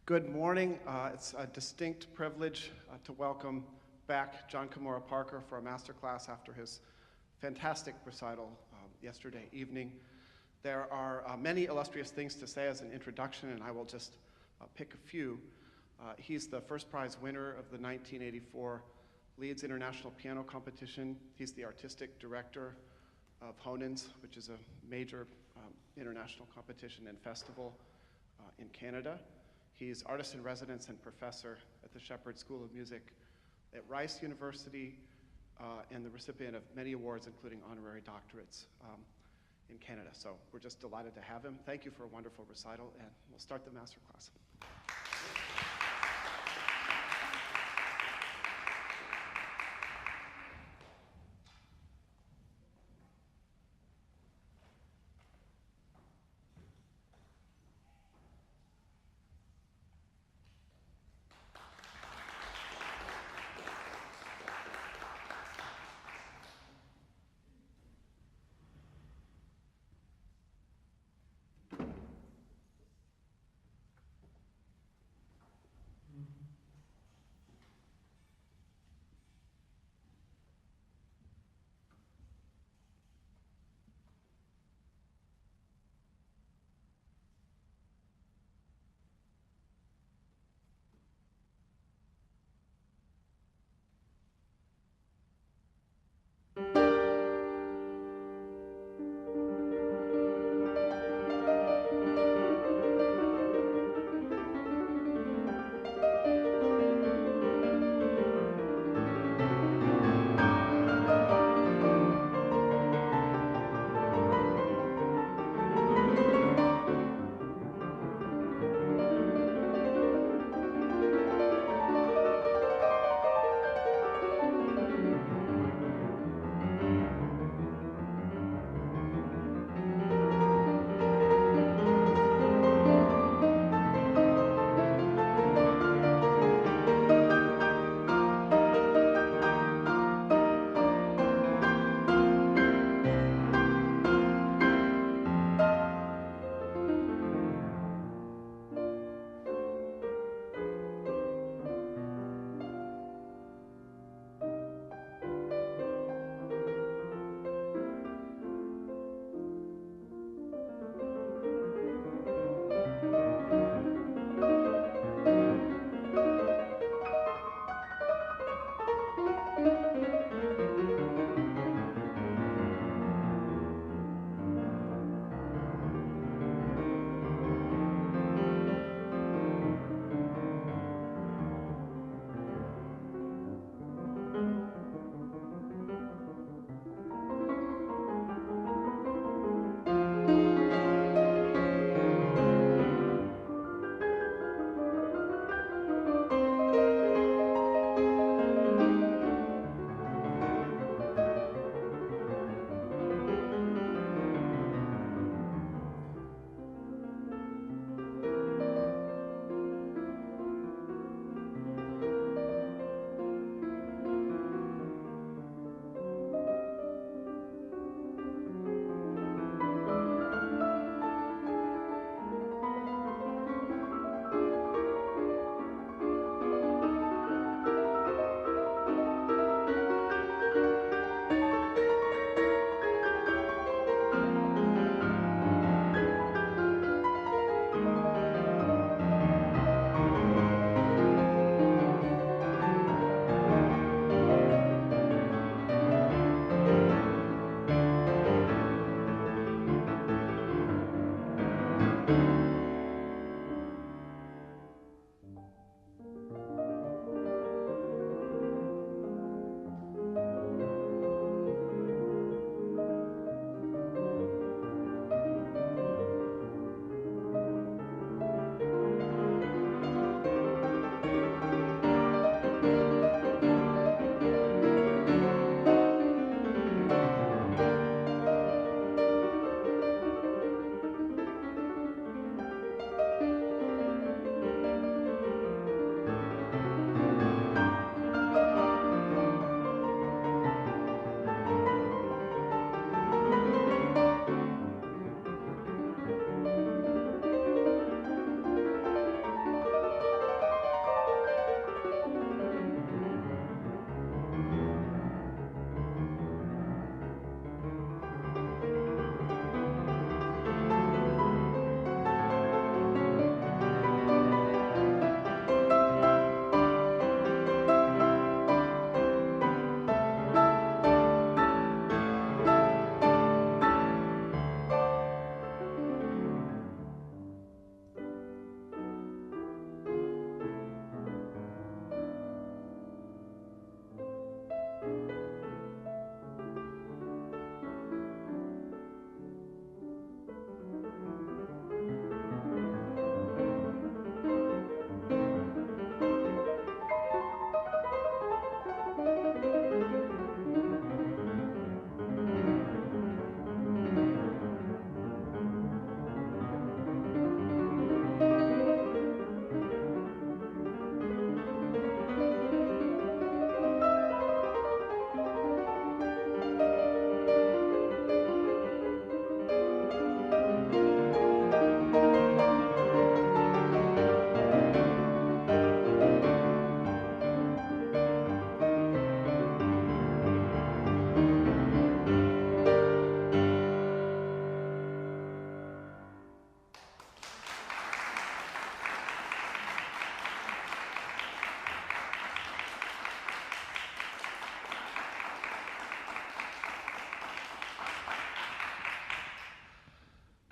Good morning. It's a distinct privilege to welcome back Jon Kimura Parker for a masterclass after his fantastic recital yesterday evening. There are many illustrious things to say as an introduction, and I will just pick a few. He's the first prize winner of the 1984 Leeds International Piano Competition. He's the artistic director of Honens, which is a major international competition and festival in Canada. He's artist in residence and professor at the Shepherd School of Music at Rice University and the recipient of many awards, including honorary doctorates in Canada. So we're just delighted to have him. Thank you for a wonderful recital, and we'll start the masterclass.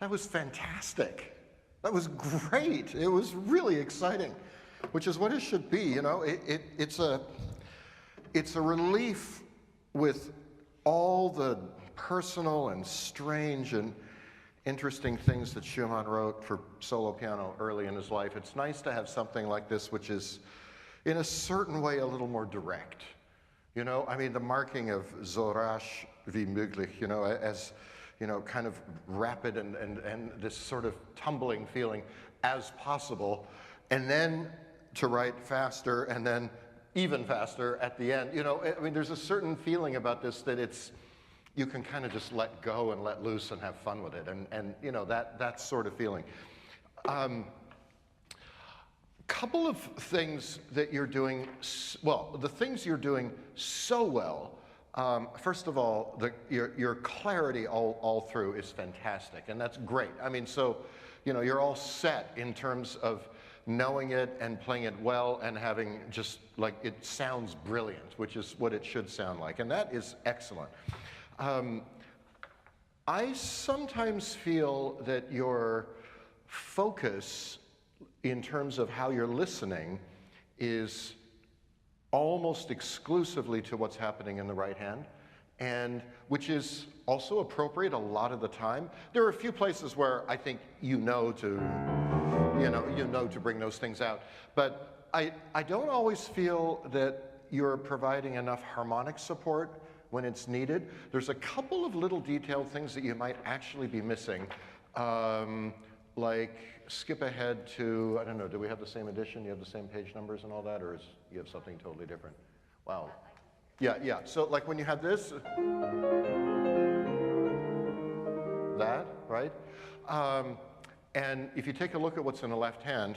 That was fantastic. That was great. It was really exciting, which is what it should be, you know. It's a relief with all the personal and strange and interesting things that Schumann wrote for solo piano early in his life. It's nice to have something like this, which is, in a certain way, a little more direct. You know, I mean, the marking of so rasch wie möglich, you know, as, you know, kind of rapid and this sort of tumbling feeling as possible, and then to write faster and then even faster at the end. You know, I mean, there's a certain feeling about this that it's, you can kind of just let go and let loose and have fun with it, and you know, that sort of feeling. Couple of things that you're doing, well, the things you're doing so well. First of all, your clarity all through is fantastic, and that's great. I mean, so, you know, you're all set in terms of knowing it and playing it well and having just, like, it sounds brilliant, which is what it should sound like, and that is excellent. I sometimes feel that your focus in terms of how you're listening is almost exclusively to what's happening in the right hand, and which is also appropriate a lot of the time. There are a few places where I think you know to bring those things out, but I don't always feel that you're providing enough harmonic support when it's needed. There's a couple of little detailed things that you might actually be missing, like skip ahead to, I don't know, do we have the same edition? You have the same page numbers and all that, or you have something totally different? Wow. Yeah, so like when you have this, that, right? And if you take a look at what's in the left hand,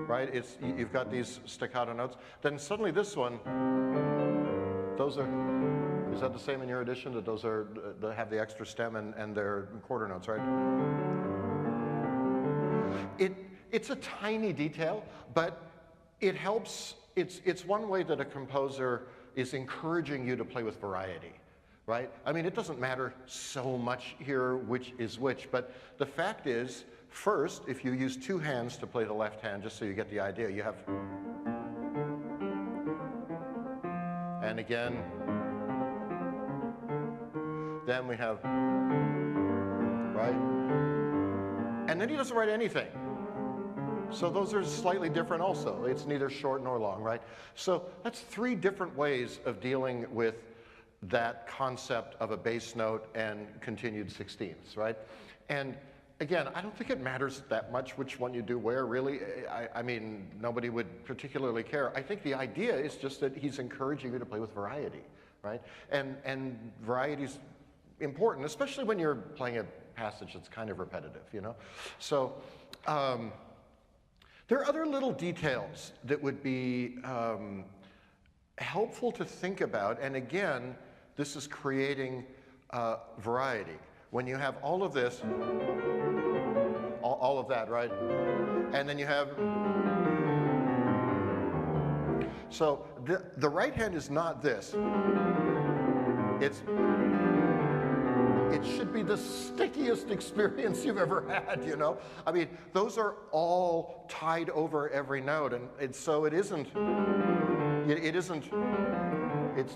right, you've got these staccato notes, then suddenly this one, those are, is that the same in your edition, that those are, they have the extra stem and they're quarter notes, right? It's a tiny detail, but it helps. It's one way that a composer is encouraging you to play with variety, right? I mean, it doesn't matter so much here which is which, but the fact is, first, if you use two hands to play the left hand, just so you get the idea, you have, and again, then we have, right? And then he doesn't write anything. So those are slightly different also. It's neither short nor long, right? So that's three different ways of dealing with that concept of a bass note and continued sixteenths, right? And again, I don't think it matters that much which one you do where, really. I mean, nobody would particularly care. I think the idea is just that he's encouraging you to play with variety, right? And variety's important, especially when you're playing a passage that's kind of repetitive, you know? So there are other little details that would be helpful to think about, and again, this is creating variety. When you have all of this, all of that, right? And then you have, so the right hand is not this. It should be the stickiest experience you've ever had, you know? I mean, those are all tied over every note, and so it's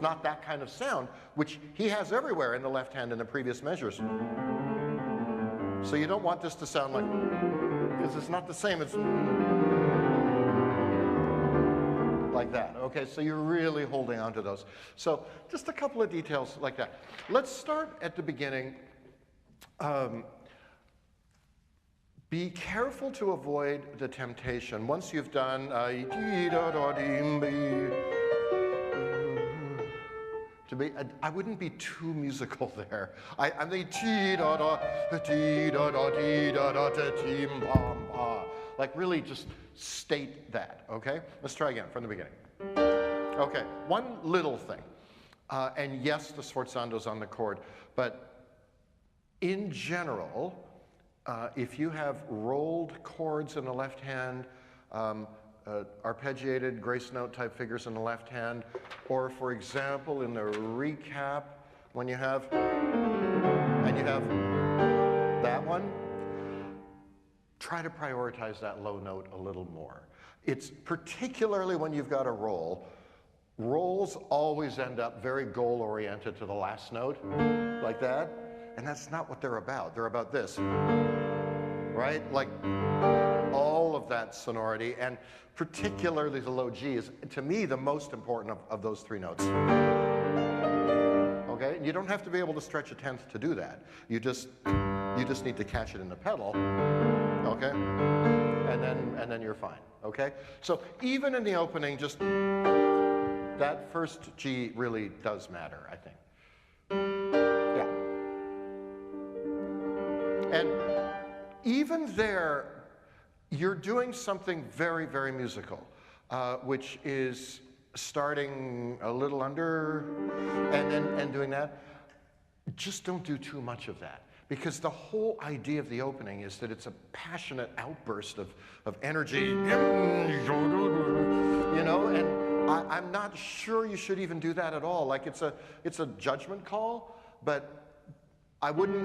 not that kind of sound, which he has everywhere in the left hand in the previous measures. So you don't want this to sound like, because it's not the same, it's like that, okay? So you're really holding on to those. So just a couple of details like that. Let's start at the beginning. Be careful to avoid the temptation. Once you've done I wouldn't be too musical there. I'm the like really just state that, okay? Let's try again from the beginning. Okay, one little thing. And yes, the sforzando's on the chord, but in general, if you have rolled chords in the left hand, arpeggiated grace note type figures in the left hand, or for example in the recap, when you have, and you have that one, try to prioritize that low note a little more. It's particularly when you've got a roll. Rolls always end up very goal-oriented to the last note, like that, and that's not what they're about. They're about this, right? Like all of that sonority, and particularly the low G is, to me, the most important of those three notes. Okay? And you don't have to be able to stretch a tenth to do that. You just need to catch it in the pedal, okay? And then you're fine, okay? So even in the opening, just that first G really does matter, I think. Yeah. And even there, you're doing something very, very musical, which is starting a little under and doing that. Just don't do too much of that, because the whole idea of the opening is that it's a passionate outburst of energy, you know, and I'm not sure you should even do that at all. Like it's a judgment call, but I wouldn't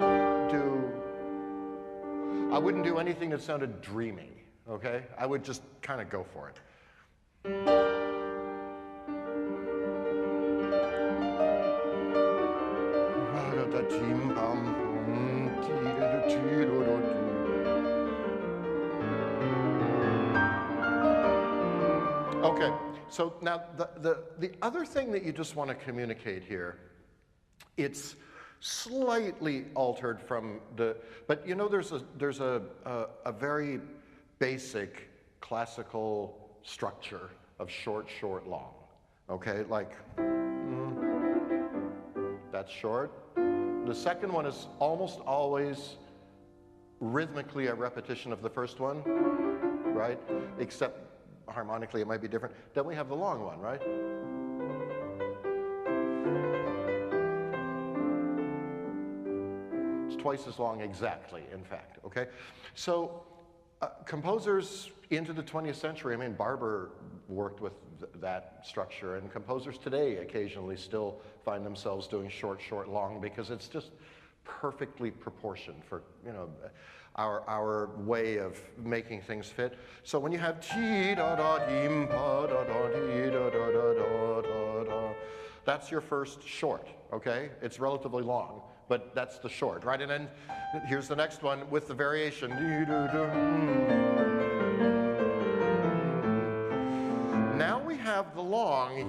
do anything that sounded dreamy, okay? I would just kind of go for it. Okay, so now the other thing that you just want to communicate here, it's slightly altered from the, but you know there's a very basic classical structure of short, short, long, okay? Like, that's short. The second one is almost always rhythmically a repetition of the first one, right? Except harmonically it might be different. Then we have the long one, right? It's twice as long exactly, in fact, okay? So composers into the 20th century, I mean, Barber worked with that structure, and composers today occasionally still find themselves doing short, short, long, because it's just perfectly proportioned for, you know, our way of making things fit. So when you have ti da da dim pa da da di da da da da da da, that's your first short, okay? It's relatively long, but that's the short, right? And then here's the next one with the variation. Now we have the long,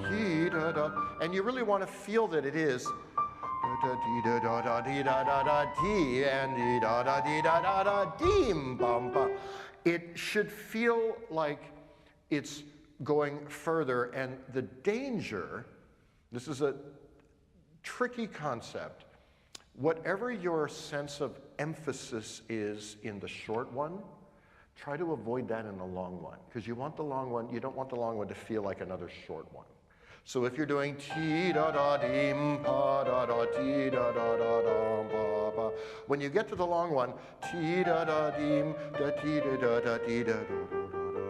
and you really want to feel that it is it should feel like it's going further, and the danger, this is a tricky concept, whatever your sense of emphasis is in the short one, try to avoid that in the long one, because you want the long one, you don't want the long one to feel like another short one. So if you're doing ti da da dim pa da da ti da da da da ba ba, when you get to the long one, ti da da dim da ti da da da ti da da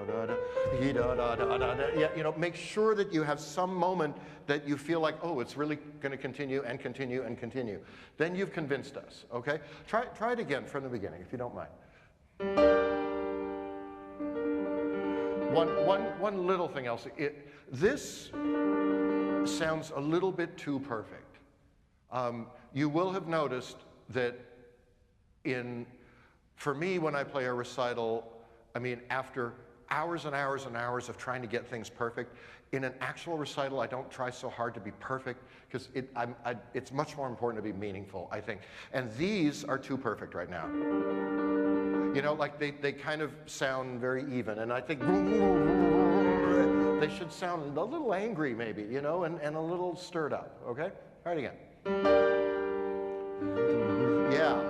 da da ti da da da da da. Yeah, you know, make sure that you have some moment that you feel like, oh, it's really going to continue and continue and continue. Then you've convinced us. Okay, try it again from the beginning, if you don't mind. One little thing else. This sounds a little bit too perfect. You will have noticed that for me, when I play a recital, I mean, after hours and hours and hours of trying to get things perfect, in an actual recital, I don't try so hard to be perfect, because it's much more important to be meaningful, I think. And these are too perfect right now. You know, like they kind of sound very even, and I think they should sound a little angry maybe, you know, and a little stirred up, okay? Try it again. Yeah.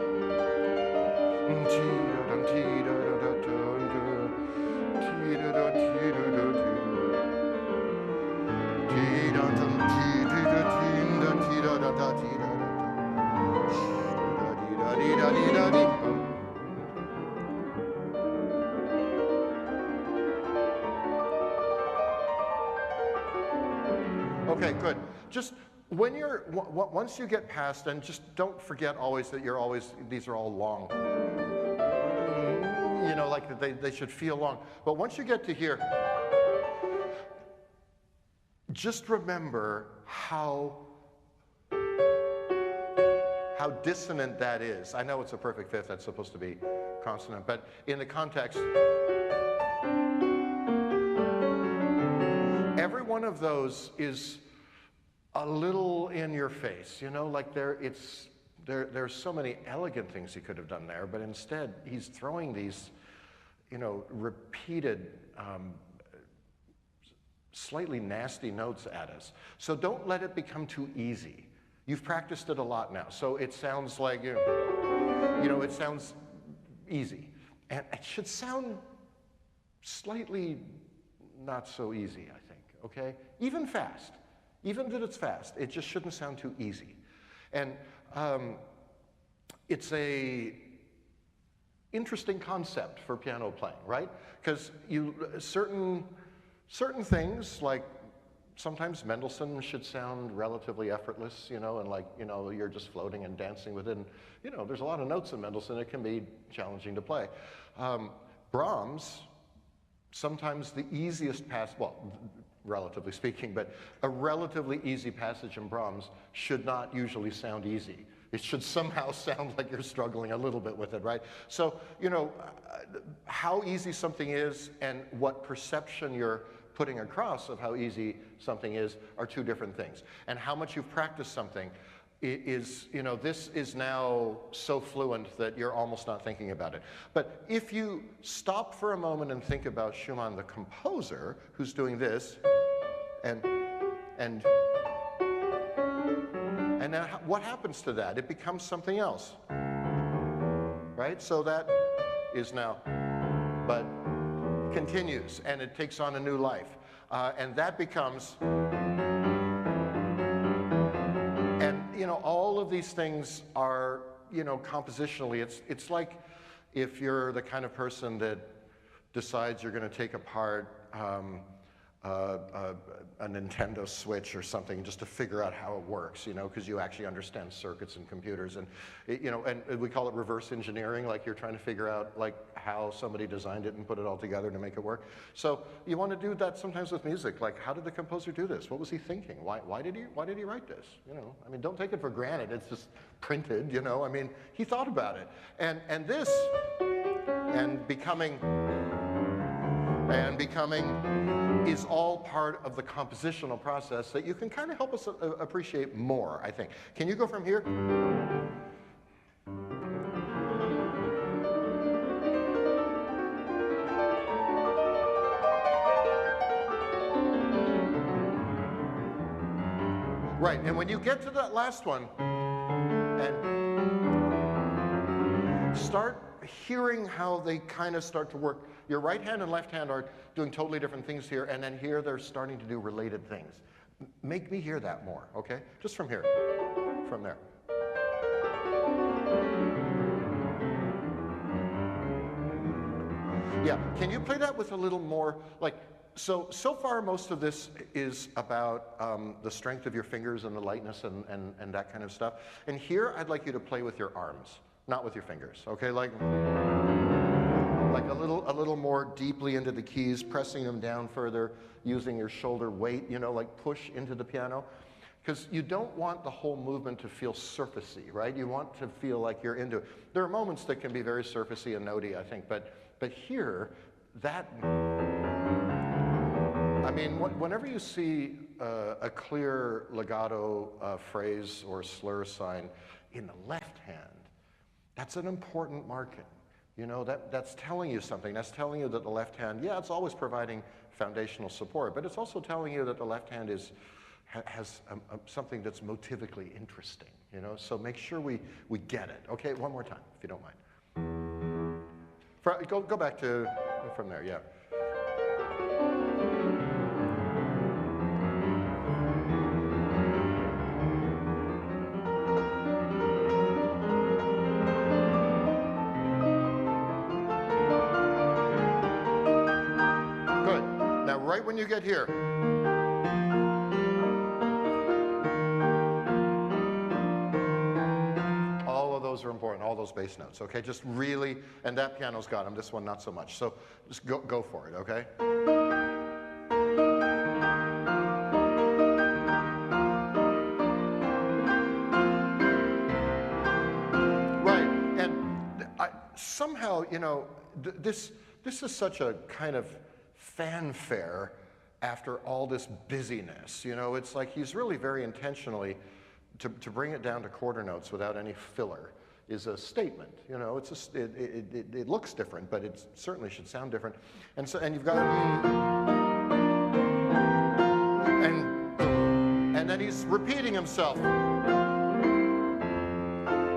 Okay, good. Just once you get past, and just don't forget always that these are all long. You know, like they should feel long. But once you get to here, just remember how dissonant that is. I know it's a perfect fifth, that's supposed to be consonant, but in the context, every one of those is a little in your face, you know, like there's so many elegant things he could have done there, but instead he's throwing these, you know, repeated, slightly nasty notes at us. So don't let it become too easy. You've practiced it a lot now, so it sounds like, you know, it sounds easy. And it should sound slightly not so easy, I think, okay? Even fast. Even that it's fast, it just shouldn't sound too easy. And it's a interesting concept for piano playing, right? Because certain things, like sometimes Mendelssohn should sound relatively effortless, you know, and like, you know, you're just floating and dancing with it. And, you know, there's a lot of notes in Mendelssohn, it can be challenging to play. Brahms, sometimes the easiest relatively speaking, but a relatively easy passage in Brahms should not usually sound easy. It should somehow sound like you're struggling a little bit with it, right? So, you know, how easy something is and what perception you're putting across of how easy something is are two different things. And how much you've practiced something is, you know, this is now so fluent that you're almost not thinking about it. But if you stop for a moment and think about Schumann, the composer, who's doing this, and now what happens to that? It becomes something else, right? So that is now, but continues, and it takes on a new life. And that becomes, and you know, all of these things are, you know, compositionally, it's like if you're the kind of person that decides you're going to take apart a Nintendo Switch or something just to figure out how it works, you know, because you actually understand circuits and computers, and you know, and we call it reverse engineering, like you're trying to figure out like how somebody designed it and put it all together to make it work. So you want to do that sometimes with music, like how did the composer do this? What was he thinking? Why did he write this? You know, I mean, don't take it for granted. It's just printed, you know. I mean, he thought about it, and this, and becoming is all part of the compositional process that you can kind of help us appreciate more, I think. Can you go from here? Right, and when you get to that last one, and start hearing how they kind of start to work. Your right hand and left hand are doing totally different things here, and then here they're starting to do related things. Make me hear that more, okay? Just from here, from there. Yeah, can you play that with a little more, like, so far most of this is about the strength of your fingers and the lightness and that kind of stuff. And here I'd like you to play with your arms, not with your fingers, okay? Like a little more deeply into the keys, pressing them down further, using your shoulder weight, you know, like push into the piano. Because you don't want the whole movement to feel surfacey, right? You want to feel like you're into it. There are moments that can be very surfacey and notey, I think, but here, that, I mean, whenever you see a clear legato phrase or slur sign in the left hand, that's an important marking. You know, that's telling you something. That's telling you that the left hand, yeah, it's always providing foundational support, but it's also telling you that the left hand has something that's motivically interesting, you know? So make sure we get it. Okay, one more time, if you don't mind. Go back to, from there, yeah. Right when you get here. those are important, all those bass notes, okay? Just really, and that piano's got them, this one not so much. So just go for it, okay? Right, and somehow, you know, this is such a kind of fanfare after all this busyness. You know, it's like he's really very intentionally, to bring it down to quarter notes without any filler is a statement. You know, it looks different, but it certainly should sound different. And so, and you've got, and then he's repeating himself.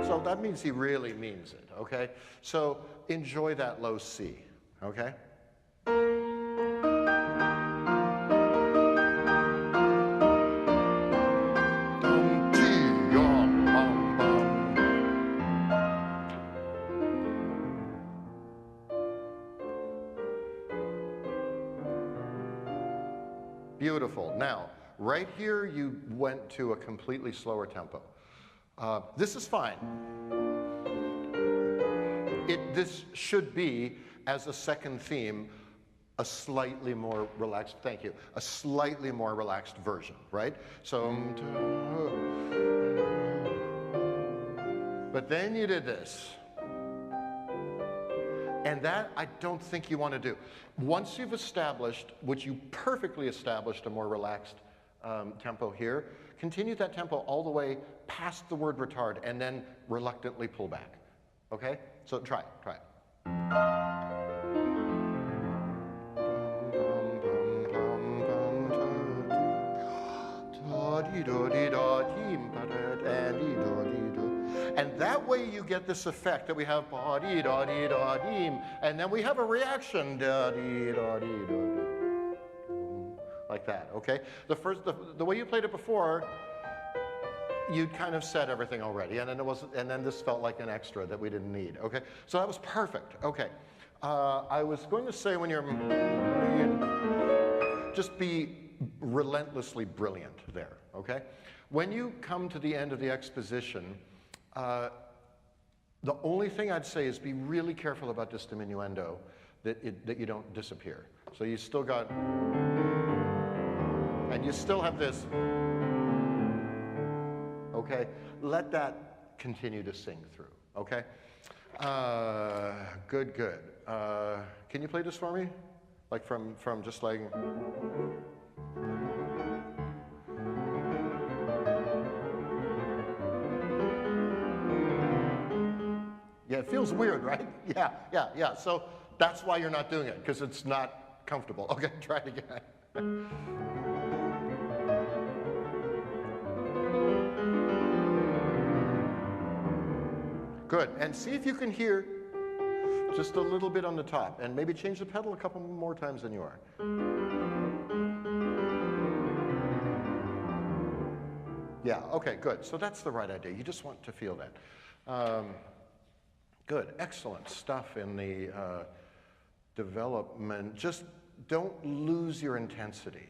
So that means he really means it, okay? So enjoy that low C, okay? Beautiful. Now, right here you went to a completely slower tempo. This is fine. This should be, as a second theme, a slightly more relaxed, thank you, a slightly more relaxed version, right? So, but then you did this. And that I don't think you want to do. Once you've established, which you perfectly established, a more relaxed tempo here, continue that tempo all the way past the word retard and then reluctantly pull back. Okay? So try it. And that way you get this effect that we have, and then we have a reaction, like that, okay? The way you played it before, you'd kind of said everything already, and then this felt like an extra that we didn't need, okay? So that was perfect, okay. I was going to say when you're, just be relentlessly brilliant there, okay? When you come to the end of the exposition, the only thing I'd say is be really careful about this diminuendo, that you don't disappear. So you still got, and you still have this, okay? Let that continue to sing through, okay? Good. Can you play this for me? Like from just like... Yeah, it feels weird, right? Yeah. So that's why you're not doing it, because it's not comfortable. Okay, try it again. Good, and see if you can hear just a little bit on the top, and maybe change the pedal a couple more times than you are. Yeah, okay, good. So that's the right idea. You just want to feel that. Good, excellent stuff in the development. Just don't lose your intensity.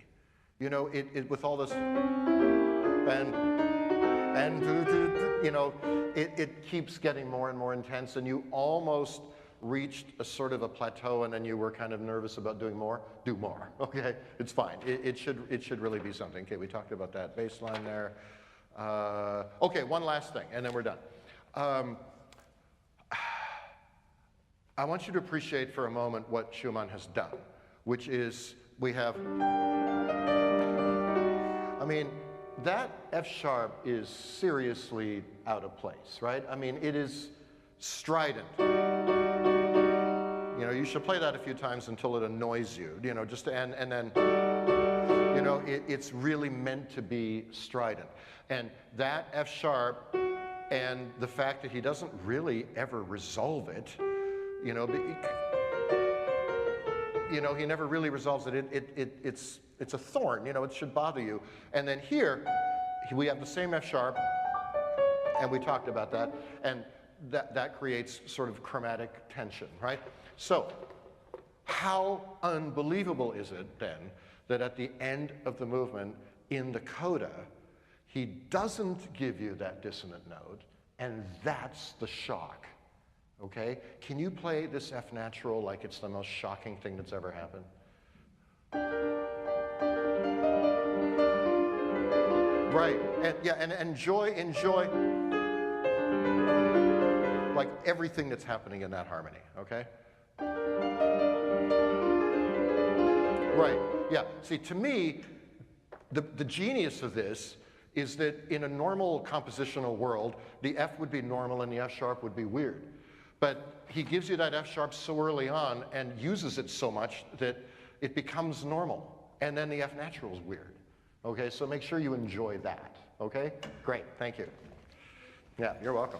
You know, with all this, and you know, it keeps getting more and more intense, and you almost reached a sort of a plateau, and then you were kind of nervous about doing more. Do more, okay? It's fine. It should really be something. Okay, we talked about that bass line there. Okay, one last thing, and then we're done. I want you to appreciate for a moment what Schumann has done, which is we have, I mean, that F sharp is seriously out of place, right? I mean, it is strident. You know, you should play that a few times until it annoys you, you know, just to, and then, you know, it's really meant to be strident. And that F sharp and the fact that he doesn't really ever resolve it, you know, he never really resolves it. It's a thorn, you know, it should bother you. And then here, we have the same F sharp, and we talked about that, and that creates sort of chromatic tension, right? So, how unbelievable is it then that at the end of the movement in the coda, he doesn't give you that dissonant note, And that's the shock, okay? Can you play this F natural like it's the most shocking thing that's ever happened? Right, and yeah, and enjoy like everything that's happening in that harmony, okay? Right, yeah, see, to me, the genius of this is that in a normal compositional world, the F would be normal and the F sharp would be weird. But he gives you that F sharp so early on and uses it so much that it becomes normal. And then the F natural is weird. Okay, so make sure you enjoy that. Okay, great, thank you. Yeah, you're welcome.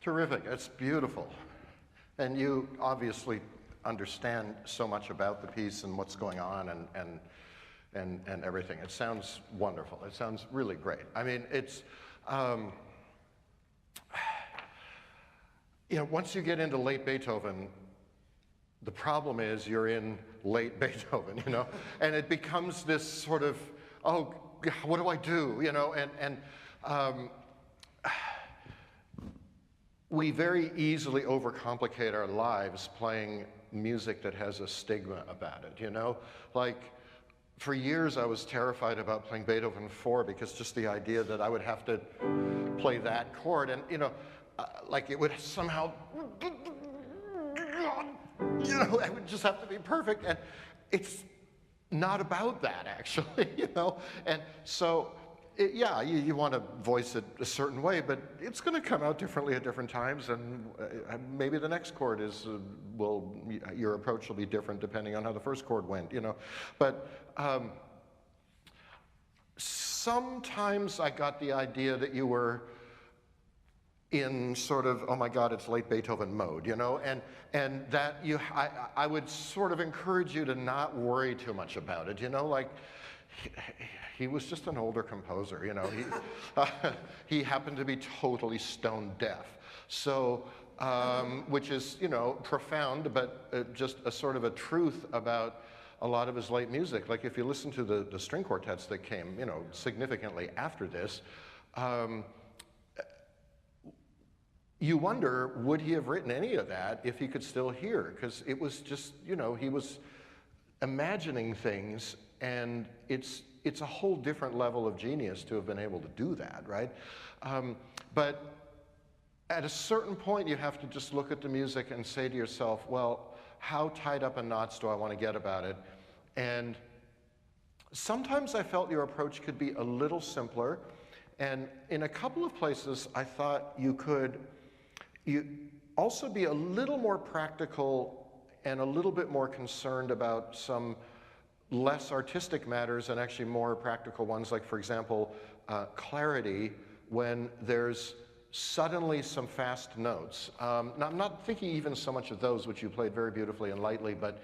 Terrific. It's beautiful. And you obviously understand so much about the piece and what's going on and everything. It sounds wonderful. It sounds really great. I mean, it's, you know, once you get into late Beethoven, the problem is you're in late Beethoven, you know, and it becomes this sort of, oh, what do I do, you know, we very easily overcomplicate our lives playing music that has a stigma about it, you know? Like, for years I was terrified about playing Beethoven 4 because just the idea that I would have to play that chord and, you know, like it would somehow, you know, it would just have to be perfect. And it's not about that, actually, you know? And so, yeah, you want to voice it a certain way, but it's going to come out differently at different times, and maybe the next chord is, your approach will be different depending on how the first chord went, you know? But sometimes I got the idea that you were in sort of, oh my God, it's late Beethoven mode, you know, and that I would sort of encourage you to not worry too much about it, you know, like he was just an older composer, you know, he happened to be totally stone deaf, so, which is, you know, profound, but just a sort of a truth about a lot of his late music. Like if you listen to the string quartets that came, you know, significantly after this, you wonder, would he have written any of that if he could still hear? Because it was just, you know, he was imagining things, and it's a whole different level of genius to have been able to do that, right? But at a certain point, you have to just look at the music and say to yourself, well, how tied up in knots do I want to get about it? And sometimes I felt your approach could be a little simpler, and in a couple of places, I thought you could also be a little more practical and a little bit more concerned about some less artistic matters and actually more practical ones, like, for example, clarity when there's suddenly some fast notes. Now, I'm not thinking even so much of those, which you played very beautifully and lightly, but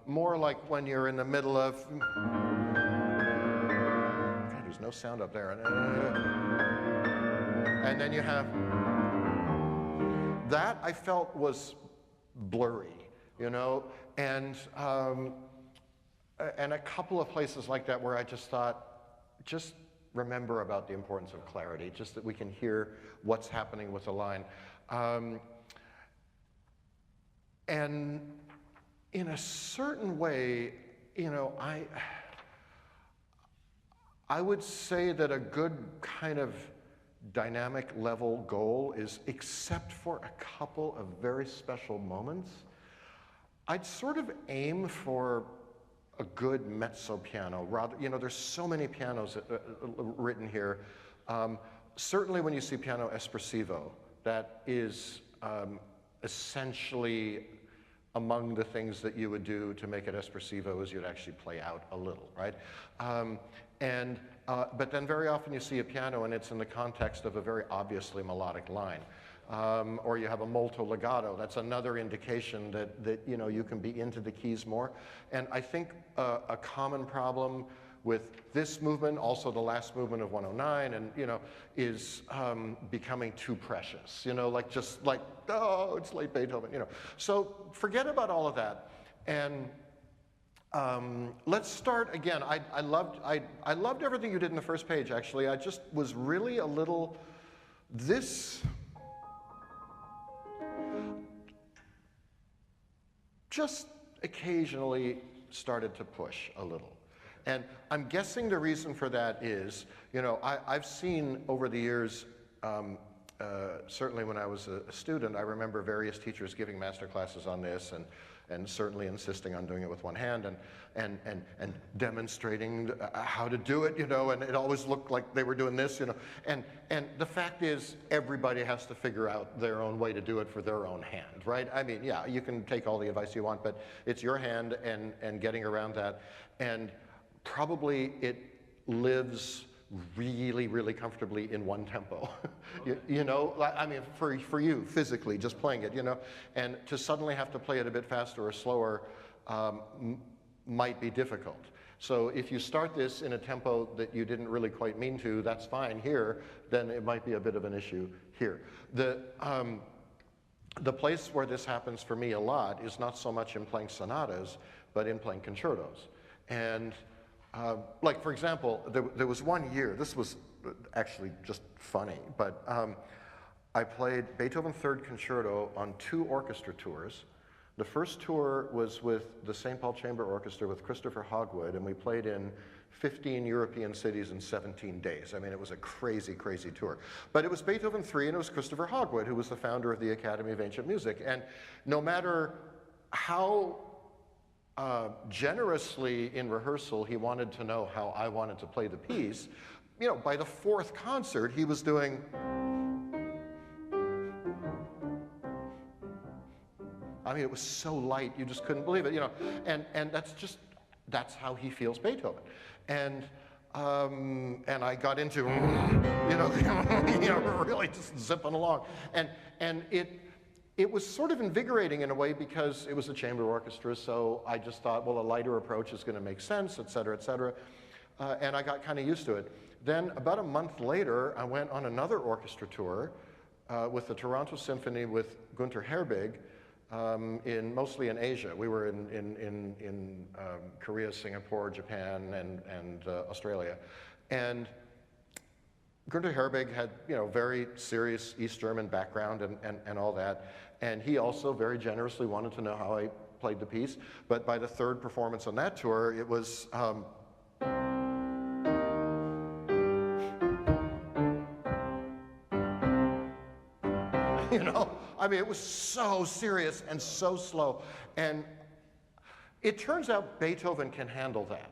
more like when you're in the middle of, God, there's no sound up there. And then you have, that I felt was blurry, you know, and a couple of places like that where I just thought, just remember about the importance of clarity, just that we can hear what's happening with the line. And in a certain way, you know, I would say that a good kind of dynamic level goal is, except for a couple of very special moments, I'd sort of aim for a good mezzo piano. Rather, you know, there's so many pianos written here. Certainly when you see piano espressivo, that is essentially among the things that you would do to make it espressivo is you'd actually play out a little, right? But then very often you see a piano and it's in the context of a very obviously melodic line. Or you have a molto legato. That's another indication that you know, you can be into the keys more. And I think a common problem with this movement, also the last movement of 109, and you know, is becoming too precious. You know, like just like, oh, it's late Beethoven. You know, so forget about all of that, and let's start again. I loved everything you did in the first page. Actually, I just was really a little this. Just occasionally started to push a little. And I'm guessing the reason for that is, you know, I've seen over the years, certainly when I was a student, I remember various teachers giving master classes on this and certainly insisting on doing it with one hand and demonstrating how to do it, you know, and it always looked like they were doing this, you know. And the fact is, everybody has to figure out their own way to do it for their own hand, right? I mean, yeah, you can take all the advice you want, but it's your hand and getting around that. And probably it lives really, really comfortably in one tempo. You know, I mean, for you, physically, just playing it, you know, and to suddenly have to play it a bit faster or slower might be difficult. So if you start this in a tempo that you didn't really quite mean to, that's fine here, then it might be a bit of an issue here. The place where this happens for me a lot is not so much in playing sonatas, but in playing concertos. And like, for example, there was one year, this was actually just funny, but I played Beethoven Third Concerto on 2 orchestra tours. The first tour was with the St. Paul Chamber Orchestra with Christopher Hogwood, and we played in 15 European cities in 17 days. I mean, it was a crazy, crazy tour. But it was Beethoven III, and it was Christopher Hogwood, who was the founder of the Academy of Ancient Music. And no matter how generously in rehearsal he wanted to know how I wanted to play the piece, you know, by the 4th concert, he was doing... I mean, it was so light, you just couldn't believe it, you know. And that's how he feels Beethoven. And I got into, you know, really just zipping along. And it was sort of invigorating in a way because it was a chamber orchestra, so I just thought, well, a lighter approach is going to make sense, et cetera, et cetera. And I got kind of used to it. Then about a month later, I went on another orchestra tour with the Toronto Symphony with Günter Herbig, mostly in Asia. We were in Korea, Singapore, Japan, and Australia. And Günter Herbig had, you know, very serious East German background and all that. And he also very generously wanted to know how I played the piece. But by the 3rd performance on that tour, it was... you know, I mean, it was so serious and so slow. And it turns out Beethoven can handle that.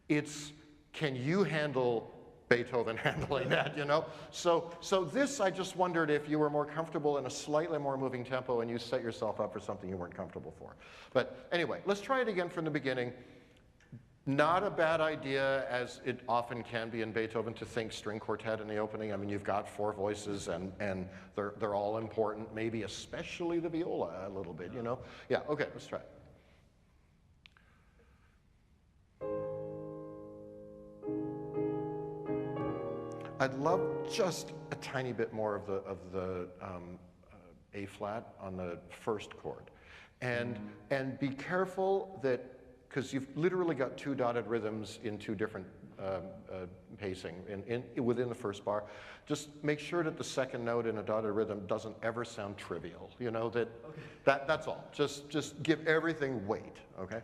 It's, can you handle Beethoven handling that, you know? So this, I just wondered if you were more comfortable in a slightly more moving tempo and you set yourself up for something you weren't comfortable for. But anyway, let's try it again from the beginning. Not a bad idea, as it often can be in Beethoven, to think string quartet in the opening. I mean, you've got 4 voices, and they're all important, maybe especially the viola a little bit, you know? Yeah, okay, let's try it. I'd love just a tiny bit more of the A flat on the 1st chord. And be careful that, because you've literally got 2 dotted rhythms in 2 different pacing within the 1st bar. Just make sure that the 2nd note in a dotted rhythm doesn't ever sound trivial. You know, that's all. Just give everything weight, okay?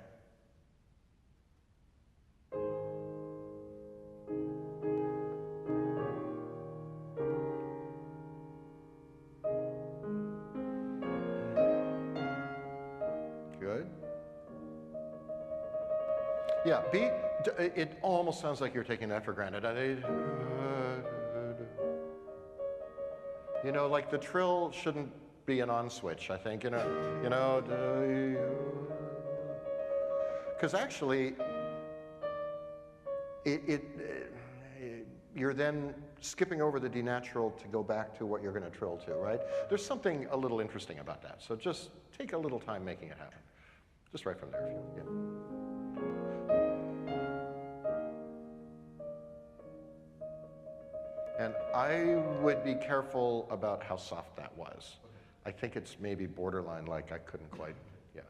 Good. Yeah, it almost sounds like you're taking that for granted. You know, like the trill shouldn't be an on switch, I think, you know, because actually, you're then skipping over the D natural to go back to what you're going to trill to, right? There's something a little interesting about that, so just take a little time making it happen. Just right from there, if you, yeah. And I would be careful about how soft that was. I think it's maybe borderline, like I couldn't quite, yeah.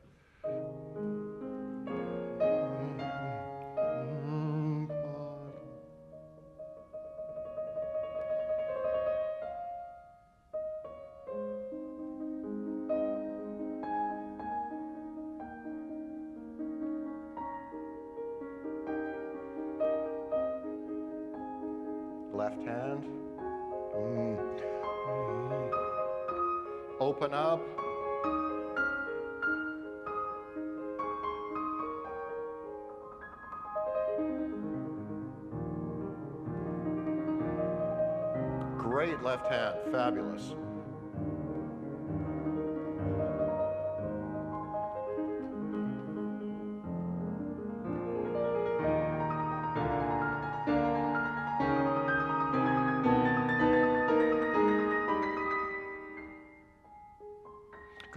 Left hand. Open up. Great left hand, fabulous.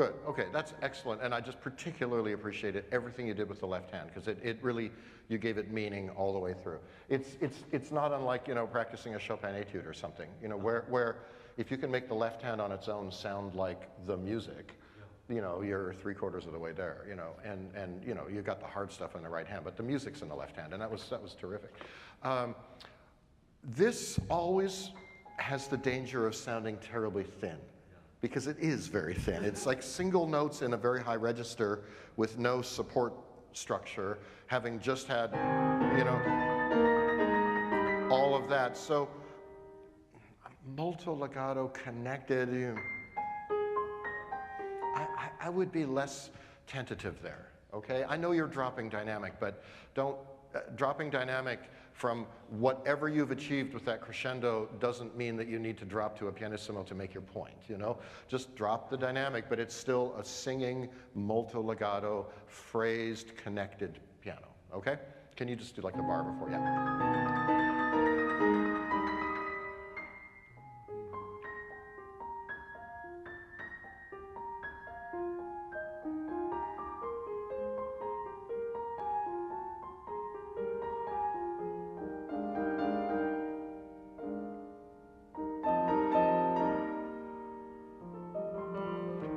Good. Okay, that's excellent. And I just particularly appreciated everything you did with the left hand, because it really, you gave it meaning all the way through. It's not unlike, you know, practicing a Chopin etude or something, you know, where if you can make the left hand on its own sound like the music, you know, you're 3/4 of the way there, you know, and you know, you got the hard stuff in the right hand, but the music's in the left hand, and that was terrific. This always has the danger of sounding terribly thin, because it is very thin. It's like single notes in a very high register with no support structure, having just had, you know, all of that. So molto legato connected, I would be less tentative there, okay? I know you're dropping dynamic, but don't, dropping dynamic from whatever you've achieved with that crescendo doesn't mean that you need to drop to a pianissimo to make your point, you know? Just drop the dynamic, but it's still a singing, molto legato, phrased, connected piano, okay? Can you just do like the bar before? Yeah.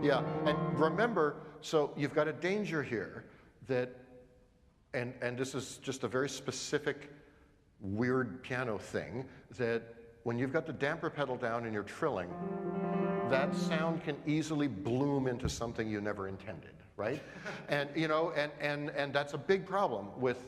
Yeah, and remember, so you've got a danger here that, and this is just a very specific, weird piano thing, that when you've got the damper pedal down and you're trilling, that sound can easily bloom into something you never intended, right? And, you know, and that's a big problem with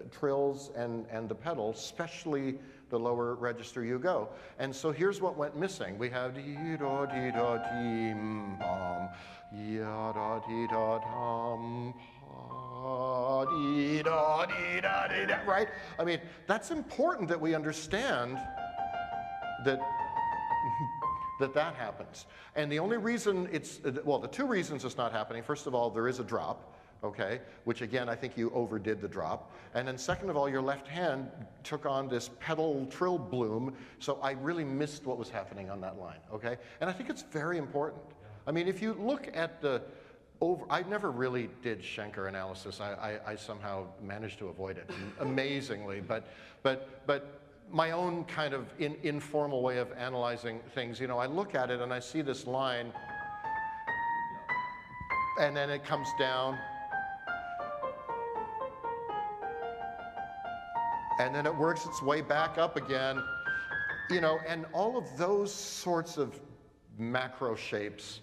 trills and the pedal, especially the lower register you go. And so here's what went missing. We have dee-da-dee-da-dee-pom, ya-da-dee-da-dum, pa-dee-da-dee-da-dee-da, right? I mean, that's important that we understand that that happens. And the only reason it's, well, the two reasons it's not happening, first of all, there is a drop, okay, which again, I think you overdid the drop. And then second of all, your left hand took on this pedal trill bloom, so I really missed what was happening on that line, okay? And I think it's very important. I mean, if you look at the I never really did Schenker analysis. I somehow managed to avoid it amazingly, but my own kind of informal way of analyzing things, you know, I look at it and I see this line, and then it comes down, and then it works its way back up again, you know, and all of those sorts of macro shapes,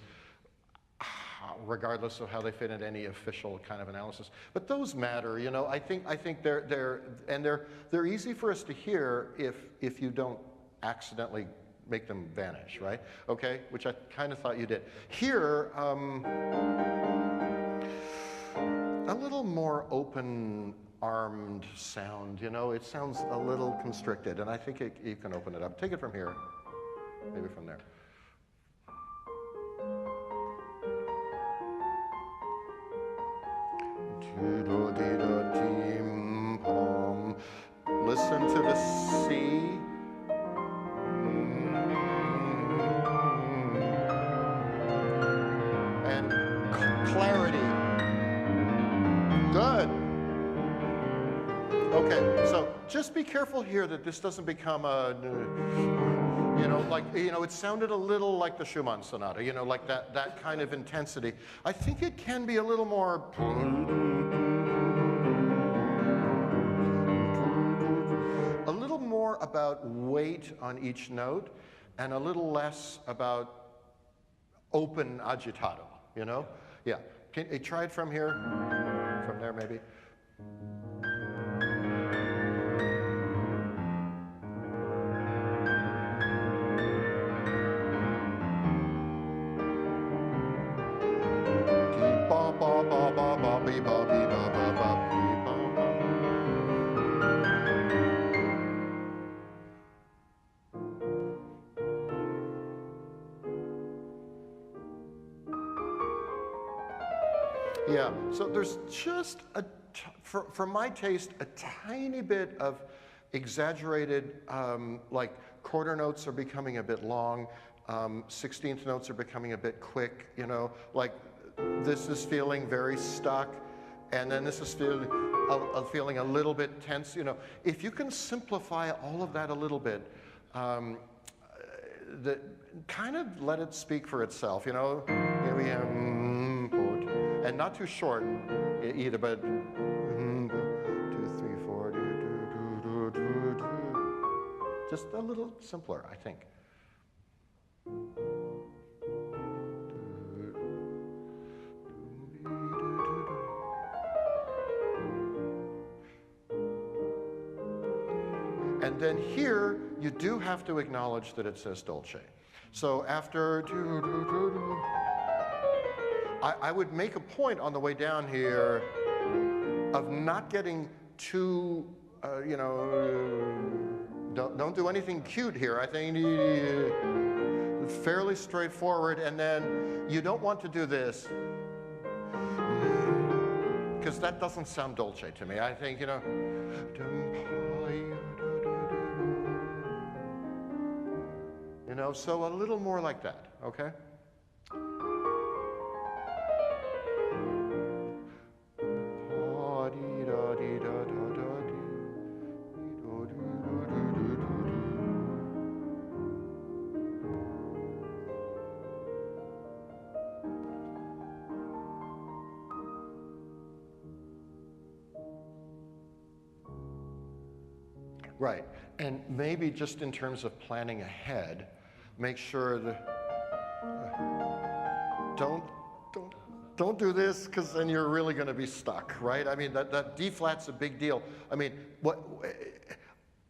regardless of how they fit into any official kind of analysis, but those matter, you know. I think they're easy for us to hear if you don't accidentally make them vanish, right? Okay, which I kind of thought you did. Here, a little more open-armed sound, you know. It sounds a little constricted, and I think you can open it up. Take it from here, maybe from there. Listen to the C. And clarity. Good. Okay, so just be careful here that this doesn't become a, you know, like, you know, it sounded a little like the Schumann sonata, you know, like that kind of intensity. I think it can be a little more, a little more about weight on each note and a little less about open agitato, you know? Yeah, can you try it from here? From there, maybe? Yeah, so there's just, for my taste, a tiny bit of exaggerated, like quarter notes are becoming a bit long. 16th notes are becoming a bit quick, you know, like this is feeling very stuck, and then this is feeling a little bit tense, you know. If you can simplify all of that a little bit, kind of let it speak for itself, you know. Here we have, and not too short either, but 2, 3, 4, just a little simpler, I think. And then here, you do have to acknowledge that it says dolce. So after, I would make a point on the way down here of not getting too, you know, don't do anything cute here. I think fairly straightforward, and then you don't want to do this, because that doesn't sound dolce to me. I think, you know, so a little more like that, okay? Right, and maybe just in terms of planning ahead, make sure that don't do this, because then you're really going to be stuck, right? I mean, that D flat's a big deal. I mean,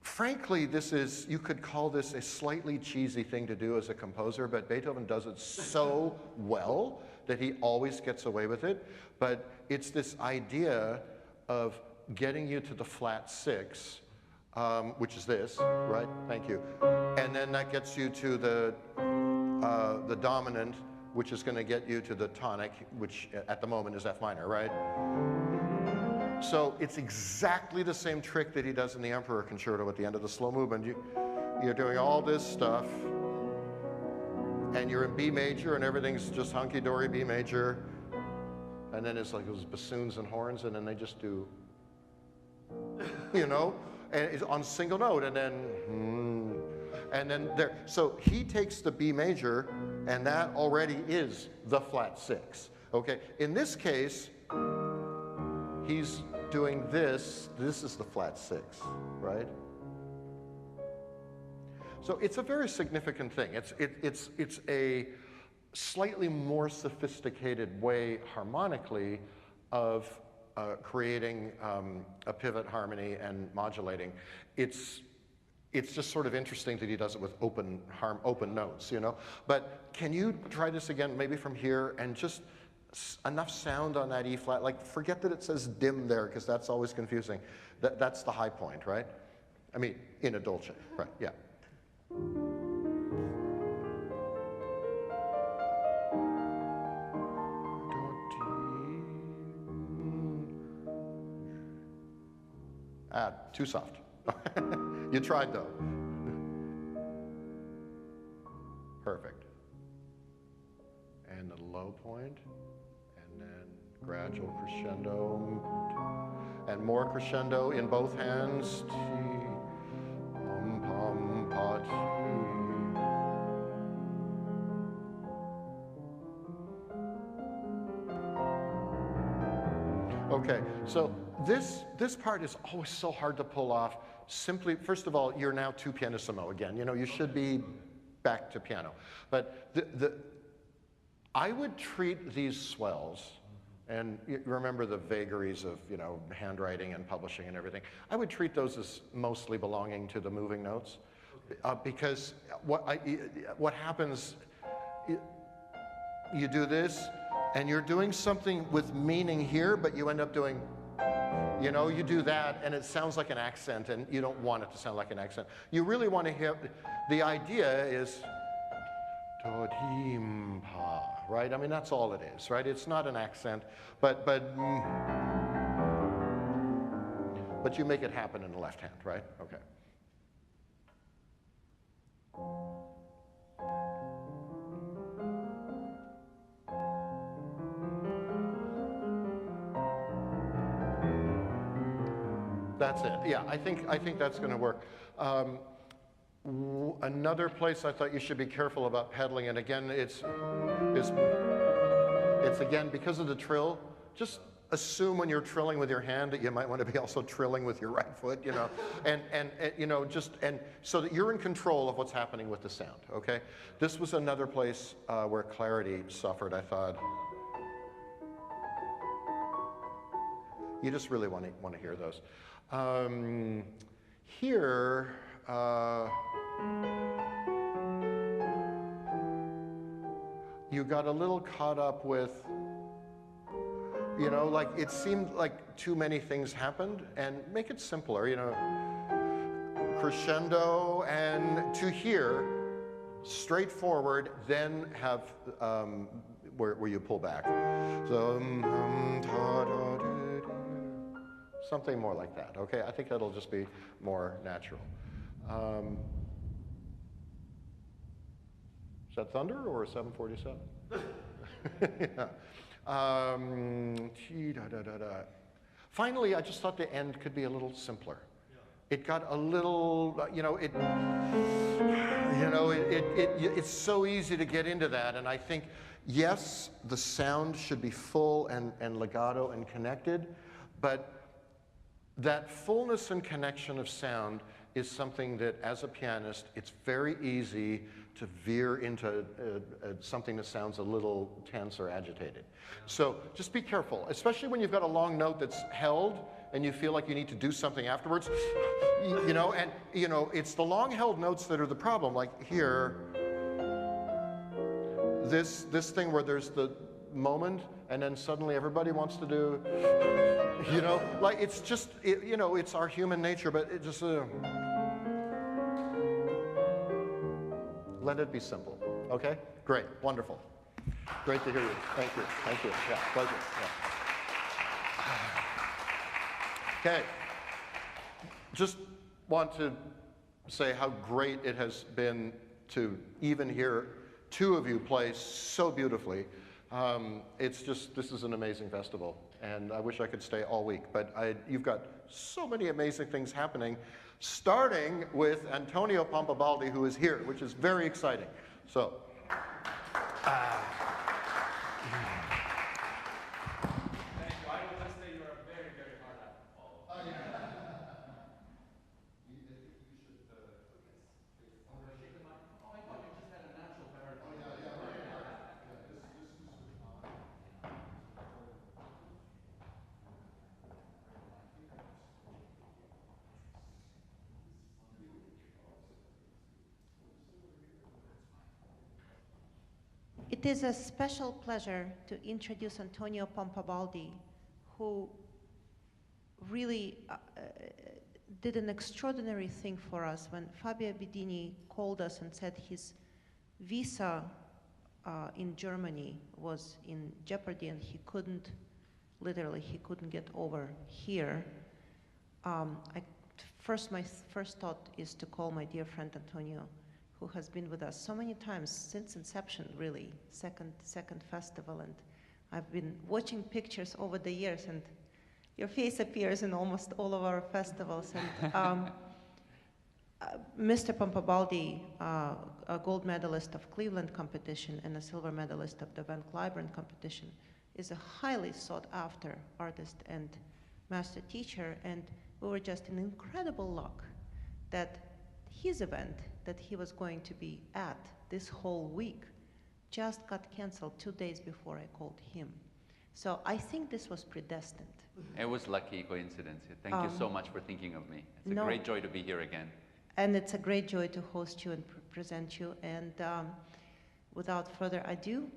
frankly, this is, you could call this a slightly cheesy thing to do as a composer, but Beethoven does it so well that he always gets away with it. But it's this idea of getting you to the flat 6, which is this, right? Thank you. And then that gets you to the dominant, which is going to get you to the tonic, which at the moment is F minor, right? So it's exactly the same trick that he does in the Emperor Concerto at the end of the slow movement. You're doing all this stuff, and you're in B major, and everything's just hunky-dory B major, and then it's like those bassoons and horns, and then they just do, you know, and it's on single note, and then there. So he takes the B major, and that already is the flat 6. Okay. In this case, he's doing this. This is the flat 6, right? So it's a very significant thing. It's a slightly more sophisticated way harmonically of creating a pivot harmony and modulating. It's just sort of interesting that he does it with open notes, you know. But can you try this again, maybe from here, and just enough sound on that E flat? Like, forget that it says dim there, because that's always confusing. That's the high point, right? I mean, in a dolce, right? Yeah. Too soft. You tried though. Perfect. And the low point, and then gradual crescendo, and more crescendo in both hands. Ti, pom, pom, pa, ti. Okay, so this part is always so hard to pull off. Simply, first of all, you're now 2 pianissimo again. You know, you should be back to piano. But I would treat these swells, and you remember the vagaries of, you know, handwriting and publishing and everything. I would treat those as mostly belonging to the moving notes, because what happens, you do this, and you're doing something with meaning here, but you end up doing, you know, you do that, and it sounds like an accent, and you don't want it to sound like an accent. You really want to hear, the idea is, do-di-m-pa, right? I mean, that's all it is, right? It's not an accent, but you make it happen in the left hand, right? Okay. That's it. Yeah, I think that's going to work. Another place I thought you should be careful about pedaling, and again, it's again because of the trill. Just assume when you're trilling with your hand that you might want to be also trilling with your right foot, you know, and you know, and so that you're in control of what's happening with the sound. Okay, this was another place where clarity suffered. I thought. You just really want to hear those. Here, you got a little caught up with, you know, like it seemed like too many things happened, and make it simpler, you know, crescendo and to here, straightforward, then have where you pull back. So, something more like that, okay? I think that'll just be more natural. Is that Thunder or 747? Yeah. Finally, I just thought the end could be a little simpler. It got a little, you know, it's so easy to get into that, and I think, yes, the sound should be full and legato and connected, but that fullness and connection of sound is something that, as a pianist, it's very easy to veer into something that sounds a little tense or agitated. So just be careful, especially when you've got a long note that's held and you feel like you need to do something afterwards. You know, and you know, it's the long held notes that are the problem. Like here, this thing where there's the moment and then suddenly everybody wants to do, you know, like it's just, you know, it's our human nature, but it just, let it be simple, okay? Great, wonderful. Great to hear you. Thank you, yeah, pleasure, yeah. Okay, just want to say how great it has been to even hear two of you play so beautifully. It's just, this is an amazing festival, and I wish I could stay all week, but you've got so many amazing things happening, starting with Antonio Pompa-Baldi, who is here, which is very exciting. So, Thank you. I will just say you are very, very hard act to follow. Oh, yeah. You should, yes. Oh, I shake the mic. Oh, I thought you just had a natural barrier. Oh, yeah, right. It is a special pleasure to introduce Antonio Pompa-Baldi, who really did an extraordinary thing for us when Fabio Bedini called us and said his visa in Germany was in jeopardy and he couldn't, literally, he couldn't get over here. My first thought is to call my dear friend Antonio, who has been with us so many times since inception, really, second festival, and I've been watching pictures over the years, and your face appears in almost all of our festivals. And Mr. Pompa-Baldi, a gold medalist of Cleveland competition and a silver medalist of the Van Cliburn competition, is a highly sought after artist and master teacher, and we were just in incredible luck that his event that he was going to be at this whole week just got canceled 2 days before I called him. So I think this was predestined. It was lucky coincidence. Thank you so much for thinking of me. It's a great joy to be here again. And it's a great joy to host you and present you. And without further ado,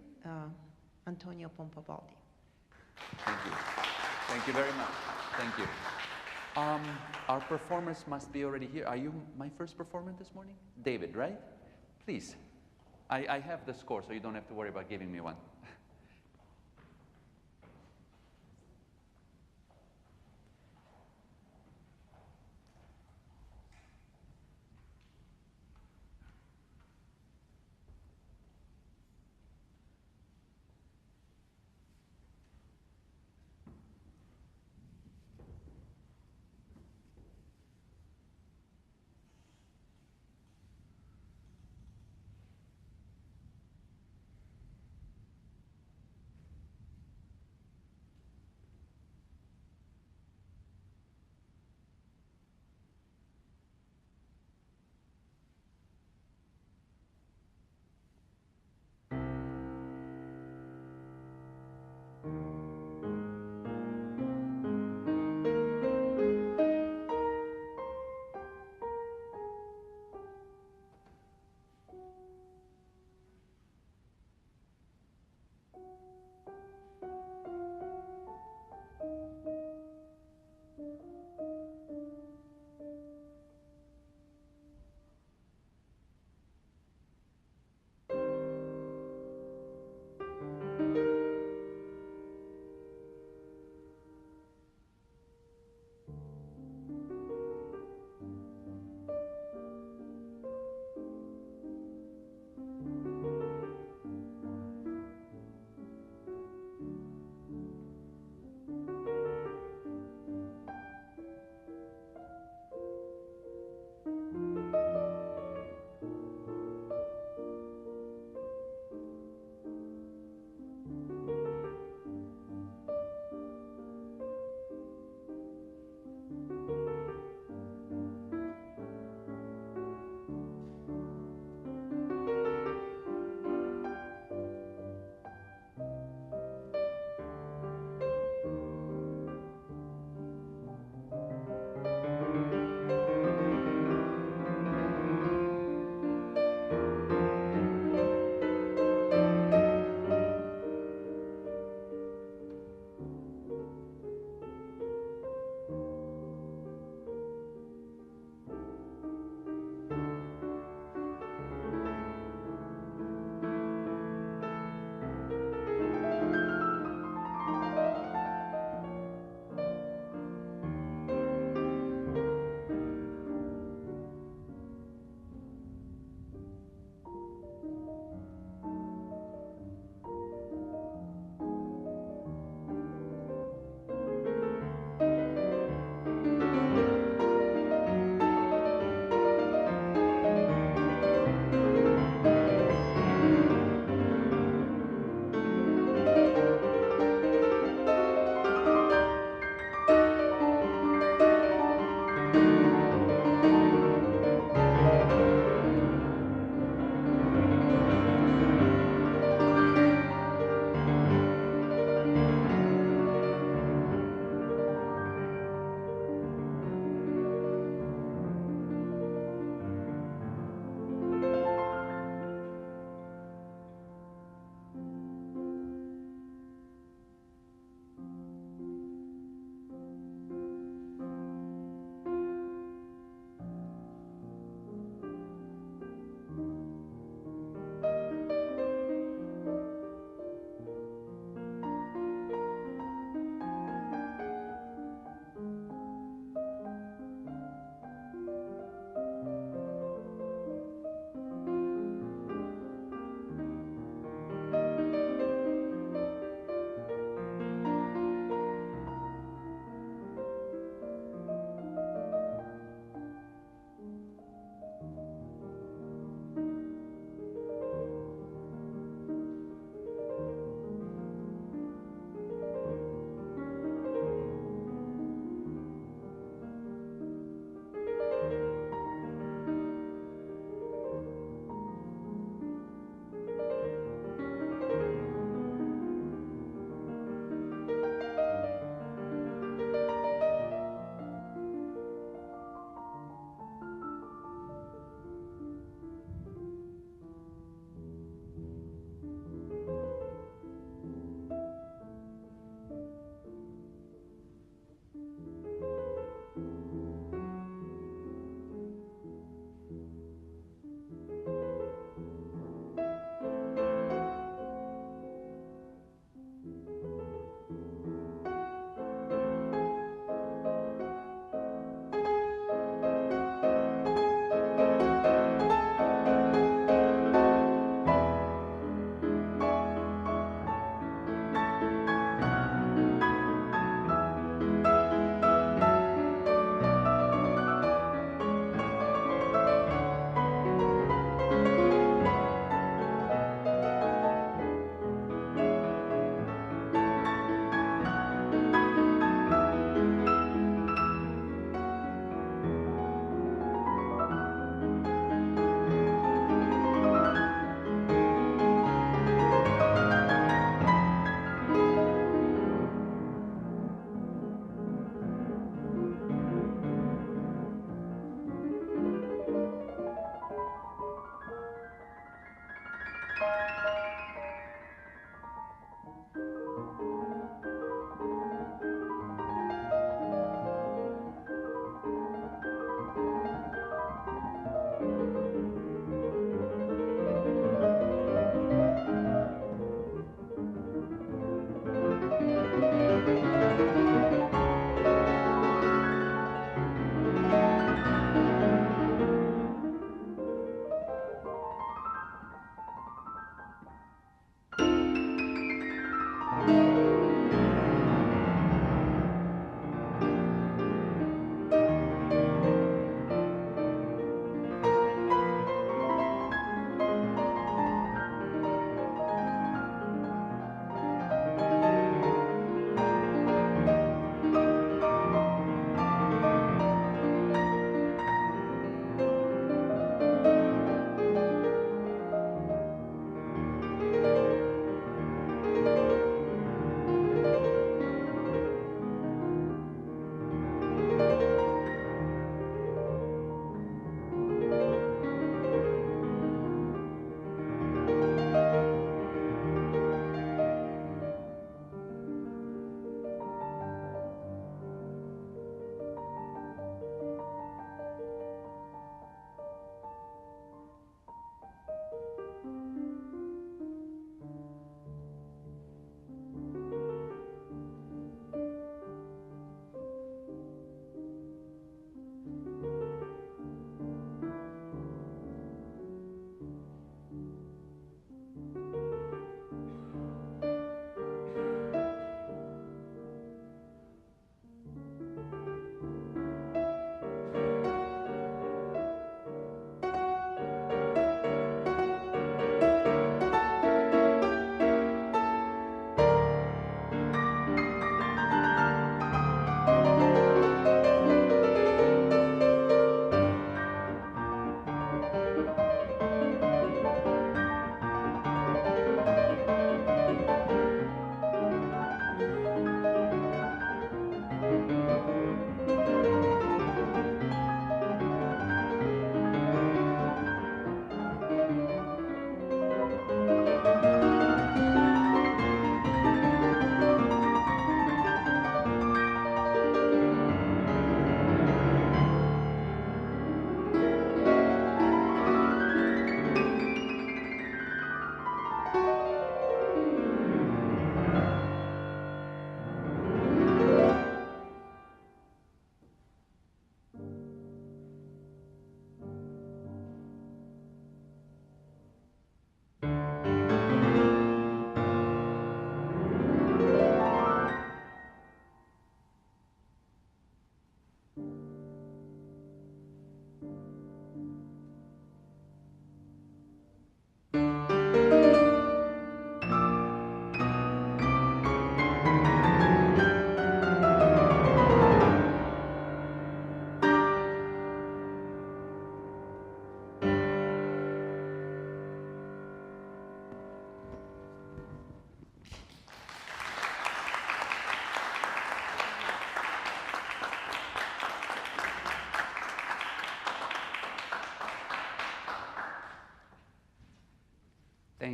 Antonio Pompa-Baldi. Thank you. Thank you very much. Thank you. Our performers must be already here. Are you my first performer this morning? David, right? Please. I have the score, so you don't have to worry about giving me one.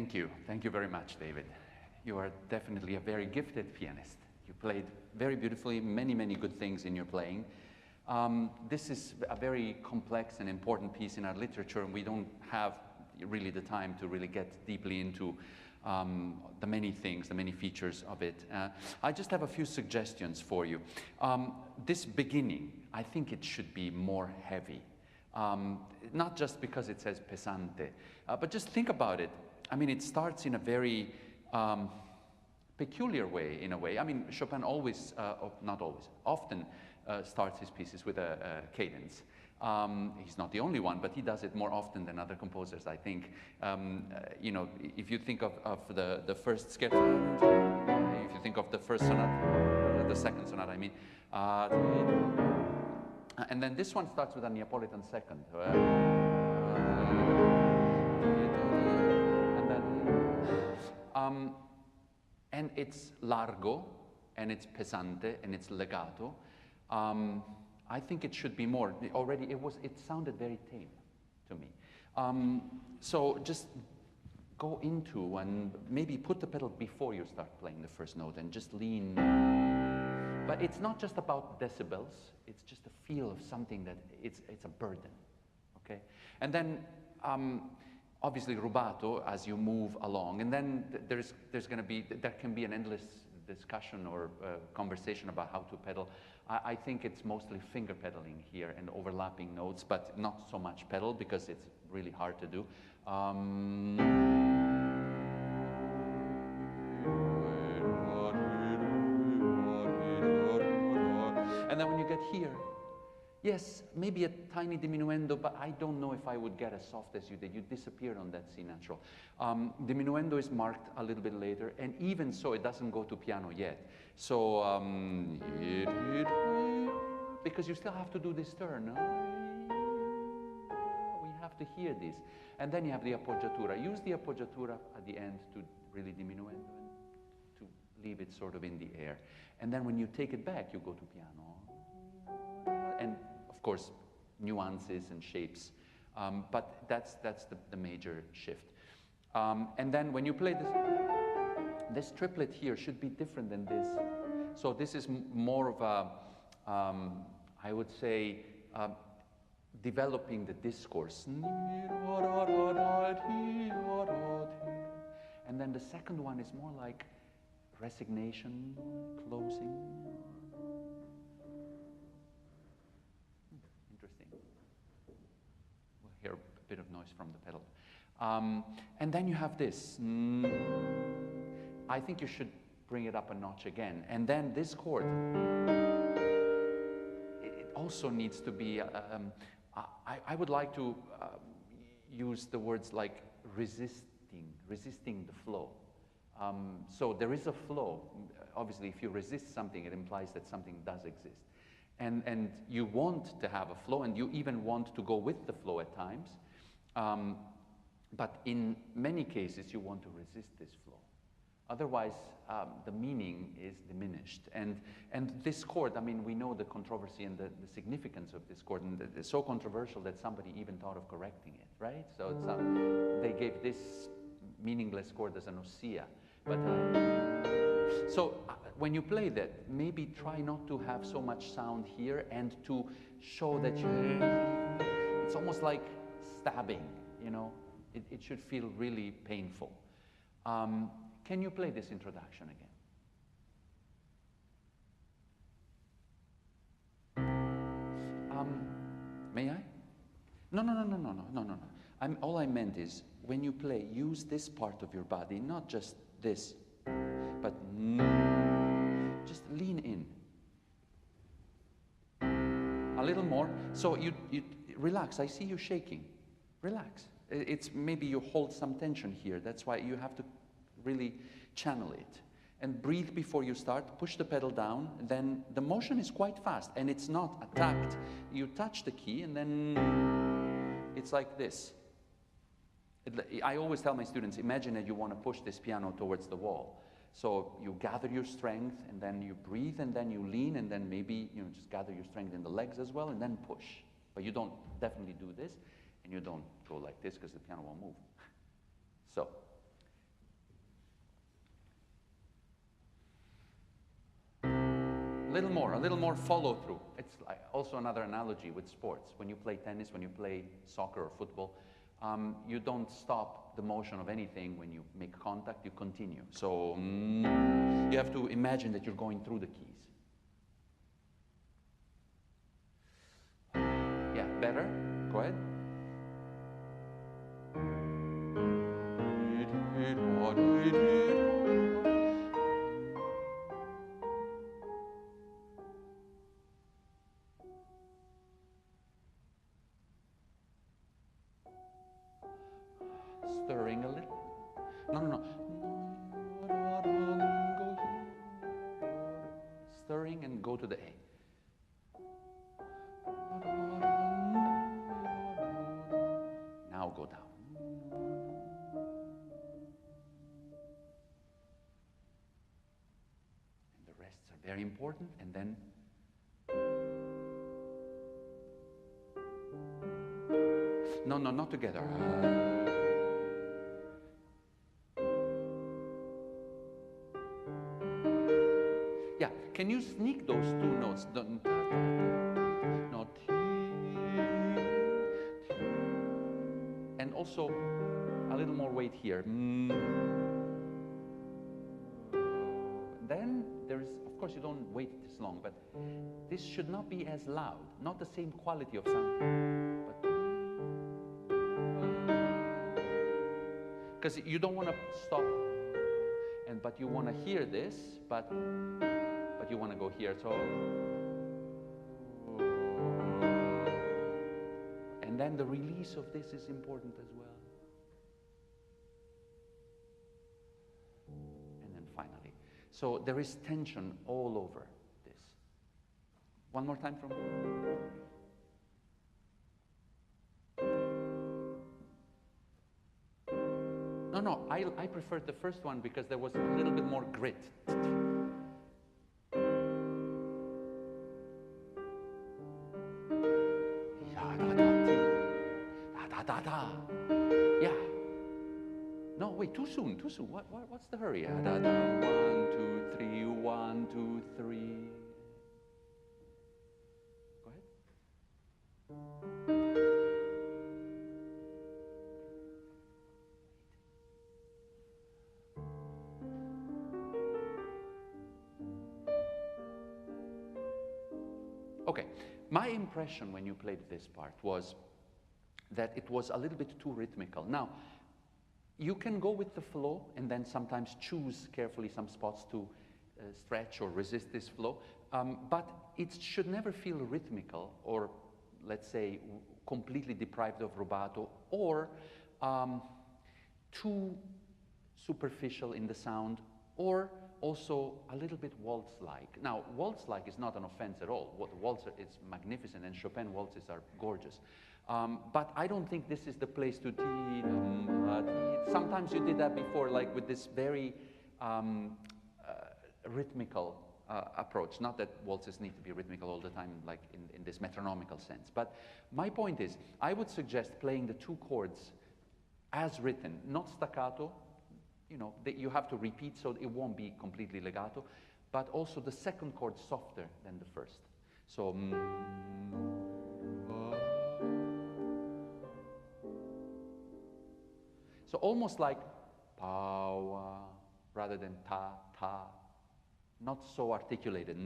Thank you. Thank you very much, David. You are definitely a very gifted pianist. You played very beautifully, many, many good things in your playing. This is a very complex and important piece in our literature, and we don't have really the time to really get deeply into the many things, the many features of it. I just have a few suggestions for you. This beginning, I think it should be more heavy. Not just because it says pesante, but just think about it. I mean, it starts in a very peculiar way, in a way. I mean, Chopin always, not always, often starts his pieces with a cadence. He's not the only one, but he does it more often than other composers, I think. You know, if you think of the first scherzo, if you think of the first sonata, the second sonata, I mean, and then this one starts with a Neapolitan second. And then, and it's largo, and it's pesante, and it's legato. I think it should be more. Already, it sounded very tame to me. So just go into and maybe put the pedal before you start playing the first note and just lean. But it's not just about decibels. It's just a feel of something that it's a burden, okay? And then obviously rubato as you move along, and then there can be an endless discussion or conversation about how to pedal. I think it's mostly finger pedaling here and overlapping notes, but not so much pedal because it's really hard to do. And then when you get here, yes, maybe a tiny diminuendo, but I don't know if I would get as soft as you did. You disappeared on that C natural. Diminuendo is marked a little bit later, and even so, it doesn't go to piano yet. So, because you still have to do this turn. We have to hear this. And then you have the appoggiatura. Use the appoggiatura at the end to really diminuendo and to leave it sort of in the air. And then when you take it back, you go to piano. And of course, nuances and shapes. But that's the major shift. And then when you play this triplet here should be different than this. So this is more of a, I would say, developing the discourse. And then the second one is more like resignation, closing. Interesting. We'll hear a bit of noise from the pedal. And then you have this. I think you should bring it up a notch again. And then this chord, it also needs to be, I would like to use the words like resisting the flow. So there is a flow. Obviously, if you resist something, it implies that something does exist. And you want to have a flow, and you even want to go with the flow at times. But in many cases, you want to resist this flow. Otherwise, the meaning is diminished. And this chord, I mean, we know the controversy and the significance of this chord, and it's so controversial that somebody even thought of correcting it, right? So it's, they gave this meaningless chord as an ossia. But so when you play that, maybe try not to have so much sound here and to show that it's almost like stabbing, you know? It should feel really painful. Can you play this introduction again? May I? No. All I meant is, when you play, use this part of your body, not just this, but just lean in. A little more. So you relax. I see you shaking. Relax. It's maybe you hold some tension here. That's why you have to really channel it. And breathe before you start. Push the pedal down. Then the motion is quite fast, and it's not attacked. You touch the key, and then it's like this. I always tell my students, imagine that you want to push this piano towards the wall. So you gather your strength, and then you breathe, and then you lean, and then maybe just gather your strength in the legs as well, and then push. But you don't definitely do this, and you don't go like this because the piano won't move. So a little more follow through. It's like also another analogy with sports. When you play tennis, when you play soccer or football, you don't stop the motion of anything when you make contact, you continue. So you have to imagine that you're going through the keys. Yeah, better? Go ahead. Stirring a little. No. Go here. Stirring and go to the A. Now go down. And the rests are very important. And then no, not together. Yeah, can you sneak those two notes? Not and also a little more weight here. Then there's, of course, you don't wait this long, but this should not be as loud, not the same quality of sound, but because you don't want to stop, but you want to hear this, but you want to go here, so. And then the release of this is important as well. And then finally. So there is tension all over this. One more time from. No, I preferred the first one because there was a little bit more grit. Yeah. No, wait, too soon. What's the hurry? 1, 2, 3, 1, 2, 3. Go ahead. Okay, my impression when you played this part was that it was a little bit too rhythmical. Now, you can go with the flow and then sometimes choose carefully some spots to stretch or resist this flow, but it should never feel rhythmical or, let's say, completely deprived of rubato or too superficial in the sound or also a little bit waltz-like. Now, waltz-like is not an offense at all. Waltz is magnificent, and Chopin waltzes are gorgeous. But I don't think this is the place to. Sometimes you did that before, like with this very rhythmical approach. Not that waltzes need to be rhythmical all the time, like in this metronomical sense. But my point is, I would suggest playing the two chords as written, not staccato. You know, that you have to repeat so it won't be completely legato, but also the second chord softer than the first. So. So almost like pa rather than ta, not so articulated.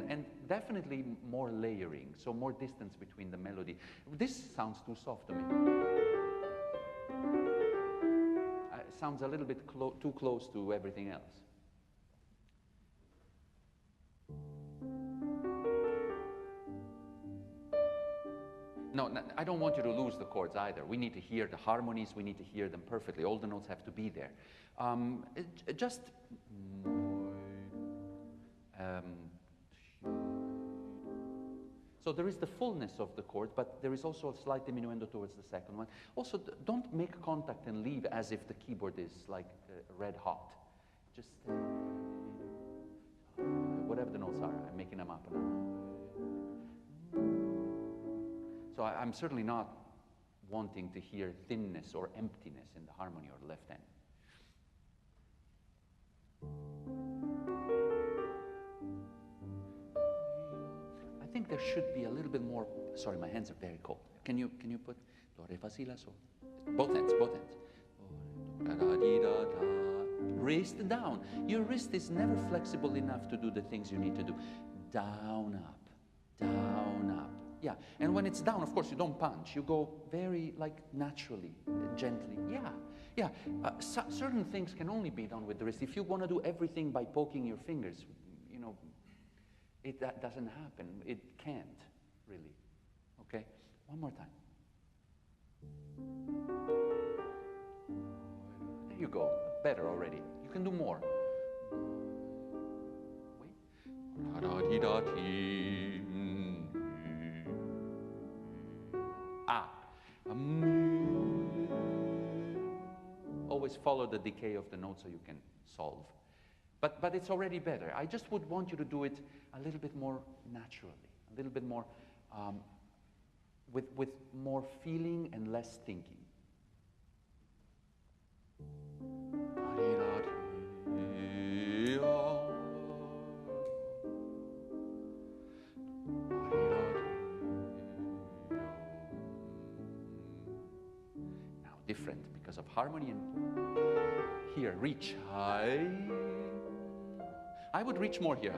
And definitely more layering, so more distance between the melody. This sounds too soft to me. It sounds a little bit too close to everything else. No, I don't want you to lose the chords either. We need to hear the harmonies. We need to hear them perfectly. All the notes have to be there. Just. So there is the fullness of the chord, but there is also a slight diminuendo towards the second one. Also, don't make contact and leave as if the keyboard is like red hot. Just whatever the notes are. I'm making them up now. So I'm certainly not wanting to hear thinness or emptiness in the harmony or the left hand. I think there should be a little bit more. Sorry, my hands are very cold. Can you put do re fa si la so? Both hands, both hands. Da da di da da. Wrist down. Your wrist is never flexible enough to do the things you need to do. Down, up, down, up. Yeah, and when it's down, of course, you don't punch. You go very, like, naturally, gently. Yeah, yeah. Certain things can only be done with the wrist. If you want to do everything by poking your fingers, you know, that doesn't happen. It can't, really. Okay? One more time. There you go. Better already. You can do more. Wait. Ah. Always follow the decay of the note so you can solve. But it's already better. I just would want you to do it a little bit more naturally, a little bit more with more feeling and less thinking. Now different because of harmony and here, reach high. I would reach more here.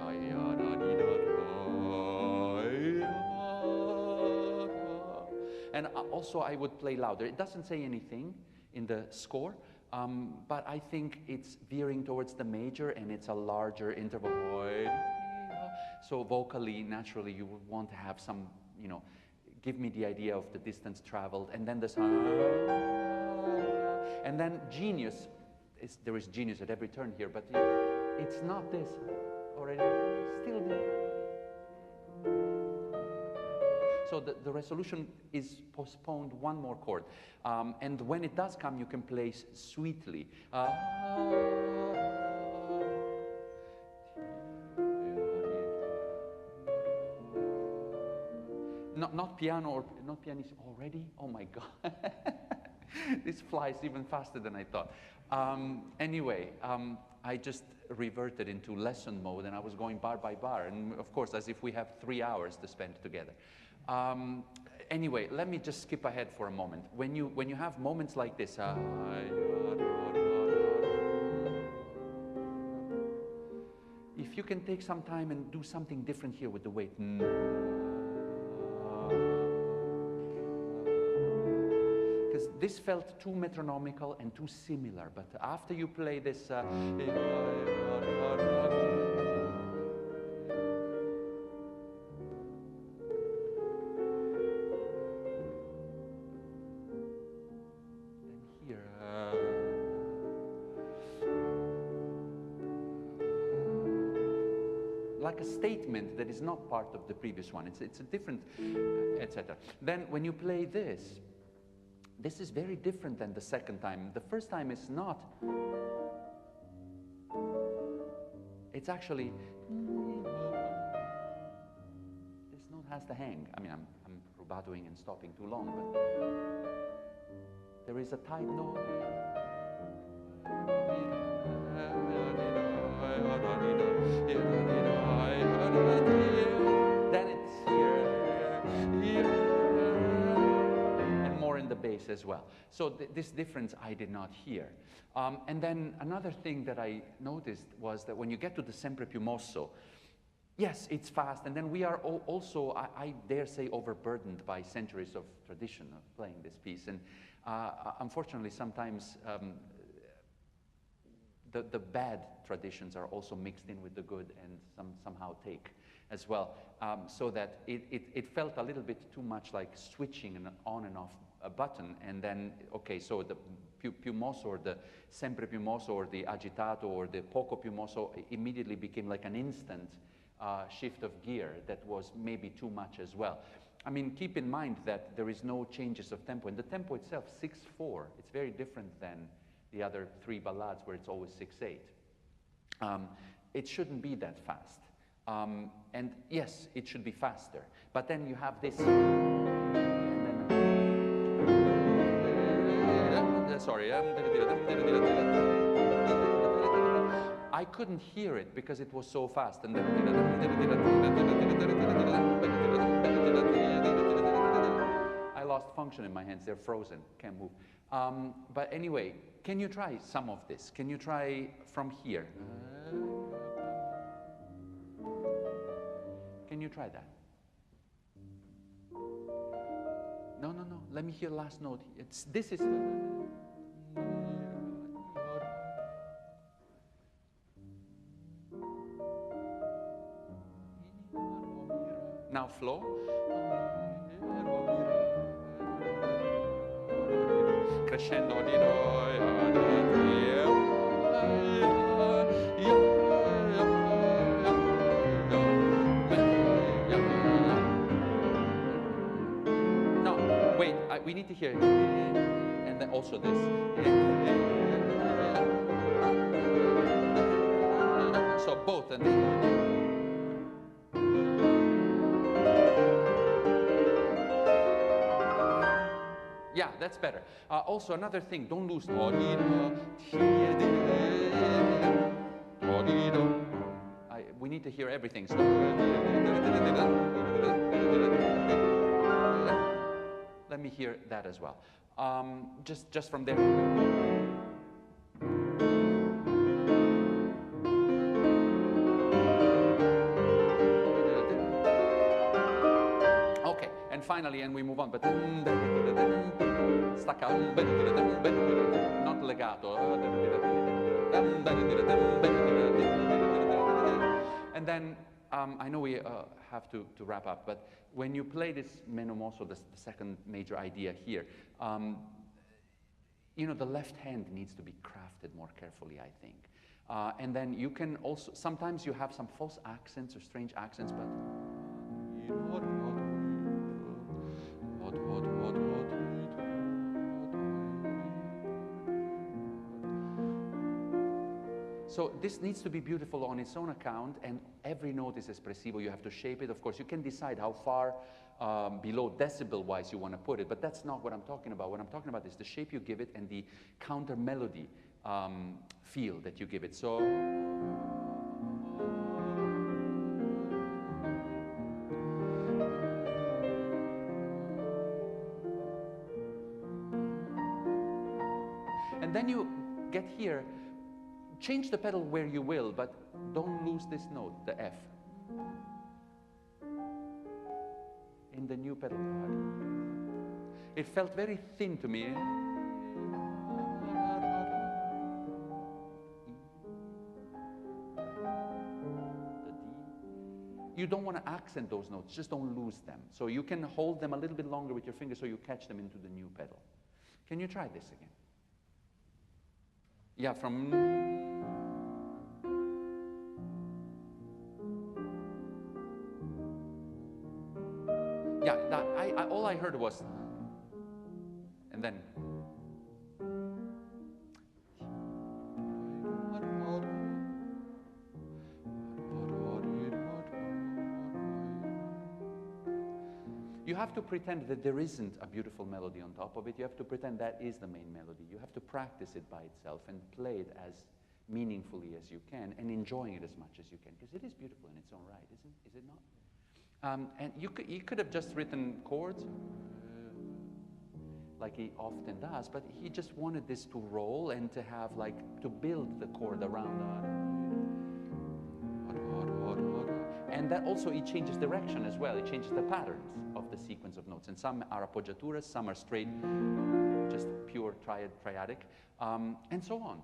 And also I would play louder. It doesn't say anything in the score, but I think it's veering towards the major and it's a larger interval. So vocally, naturally, you would want to have some, you know, give me the idea of the distance traveled, and then the sound. And then genius, there is genius at every turn here, but it's not this already, still there. So the resolution is postponed one more chord. And when it does come, you can play sweetly. Not piano or not pianist already? Oh my God. This flies even faster than I thought. Anyway, I just reverted into lesson mode and I was going bar by bar. And of course, as if we have 3 hours to spend together. Anyway, let me just skip ahead for a moment. When you have moments like this, if you can take some time and do something different here with the weight. Because this felt too metronomical and too similar, but after you play this, like a statement that is not part of the previous one. It's a different, etc. Then when you play this is very different than the second time. The first time is not. It's actually, this note has the hang. I mean, I'm rubatoing and stopping too long, but there is a tight note. Then it's here, and more in the bass as well. So this difference I did not hear. And then another thing that I noticed was that when you get to the sempre più mosso, yes, it's fast, and then we are also, I dare say, overburdened by centuries of tradition of playing this piece. And unfortunately, sometimes the bad traditions are also mixed in with the good and somehow take as well. So that it felt a little bit too much like switching an on and off a button, and then, okay, so the più mosso or the sempre più mosso or the agitato or the poco più mosso immediately became like an instant shift of gear that was maybe too much as well. I mean, keep in mind that there is no changes of tempo, and the tempo itself, 6/4, it's very different than the other 3 ballades where it's always 6/8. It shouldn't be that fast. And yes, it should be faster. But then you have this. sorry. I couldn't hear it because it was so fast. And I lost function in my hands. They're frozen. Can't move. But anyway, can you try some of this? Can you try from here? Can you try that? No, no, no. Let me hear last note. This is... Now flow. Crescendo. No, wait, we need to hear it. And then also this. So both and yeah, that's better. Also, another thing, don't lose. We need to hear everything. So, let me hear that as well. Just from there. Okay, and finally, and we move on. But staccato, not legato. And then I know we have to wrap up, but when you play this meno mosso, the second major idea here, you know, the left hand needs to be crafted more carefully, I think. And then you can also, sometimes you have some false accents or strange accents, but so this needs to be beautiful on its own account, and every note is espressivo. You have to shape it. Of course, you can decide how far below decibel-wise you want to put it, but that's not what I'm talking about. What I'm talking about is the shape you give it and the counter melody feel that you give it. So, and then you get here. Change the pedal where you will, but don't lose this note, the F. In the new pedal. It felt very thin to me. You don't want to accent those notes, just don't lose them. So you can hold them a little bit longer with your fingers so you catch them into the new pedal. Can you try this again? Yeah, from... Yeah, all I heard was... And then... You have to pretend that there isn't a beautiful melody on top of it. You have to pretend that is the main melody. You have to practice it by itself and play it as meaningfully as you can and enjoying it as much as you can, because it is beautiful in its own right, is it not? And you could have just written chords like he often does, but he just wanted this to roll and to have to build the chord around and that also, it changes direction as well. It changes the patterns of the sequence of notes. And some are appoggiaturas, some are straight, just pure triadic, and so on.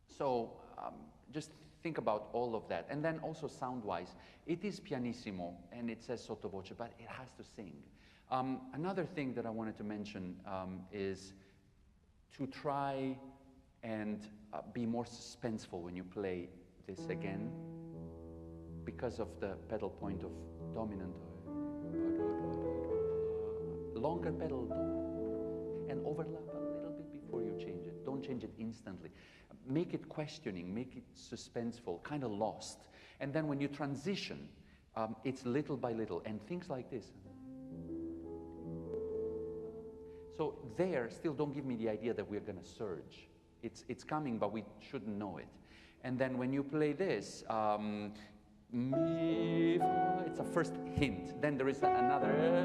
So just think about all of that. And then also sound-wise, it is pianissimo, and it says sottovoce, but it has to sing. Another thing that I wanted to mention is to try and be more suspenseful when you play this again, because of the pedal point of dominant. Longer pedal, and overlap a little bit before you change it. Don't change it instantly. Make it questioning, make it suspenseful, kind of lost. And then when you transition, it's little by little, and things like this. So there, still don't give me the idea that we're going to surge. It's coming, but we shouldn't know it. And then when you play this, mi, fa, it's a first hint. Then there is another.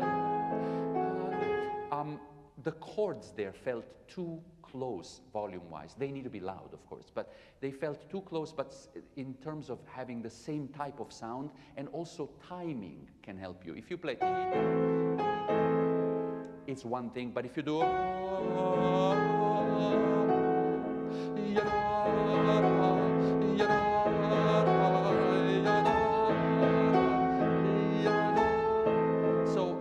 The chords there felt too close volume-wise. They need to be loud, of course, but they felt too close, but in terms of having the same type of sound, and also timing can help you. If you play, it's one thing, but if you do, so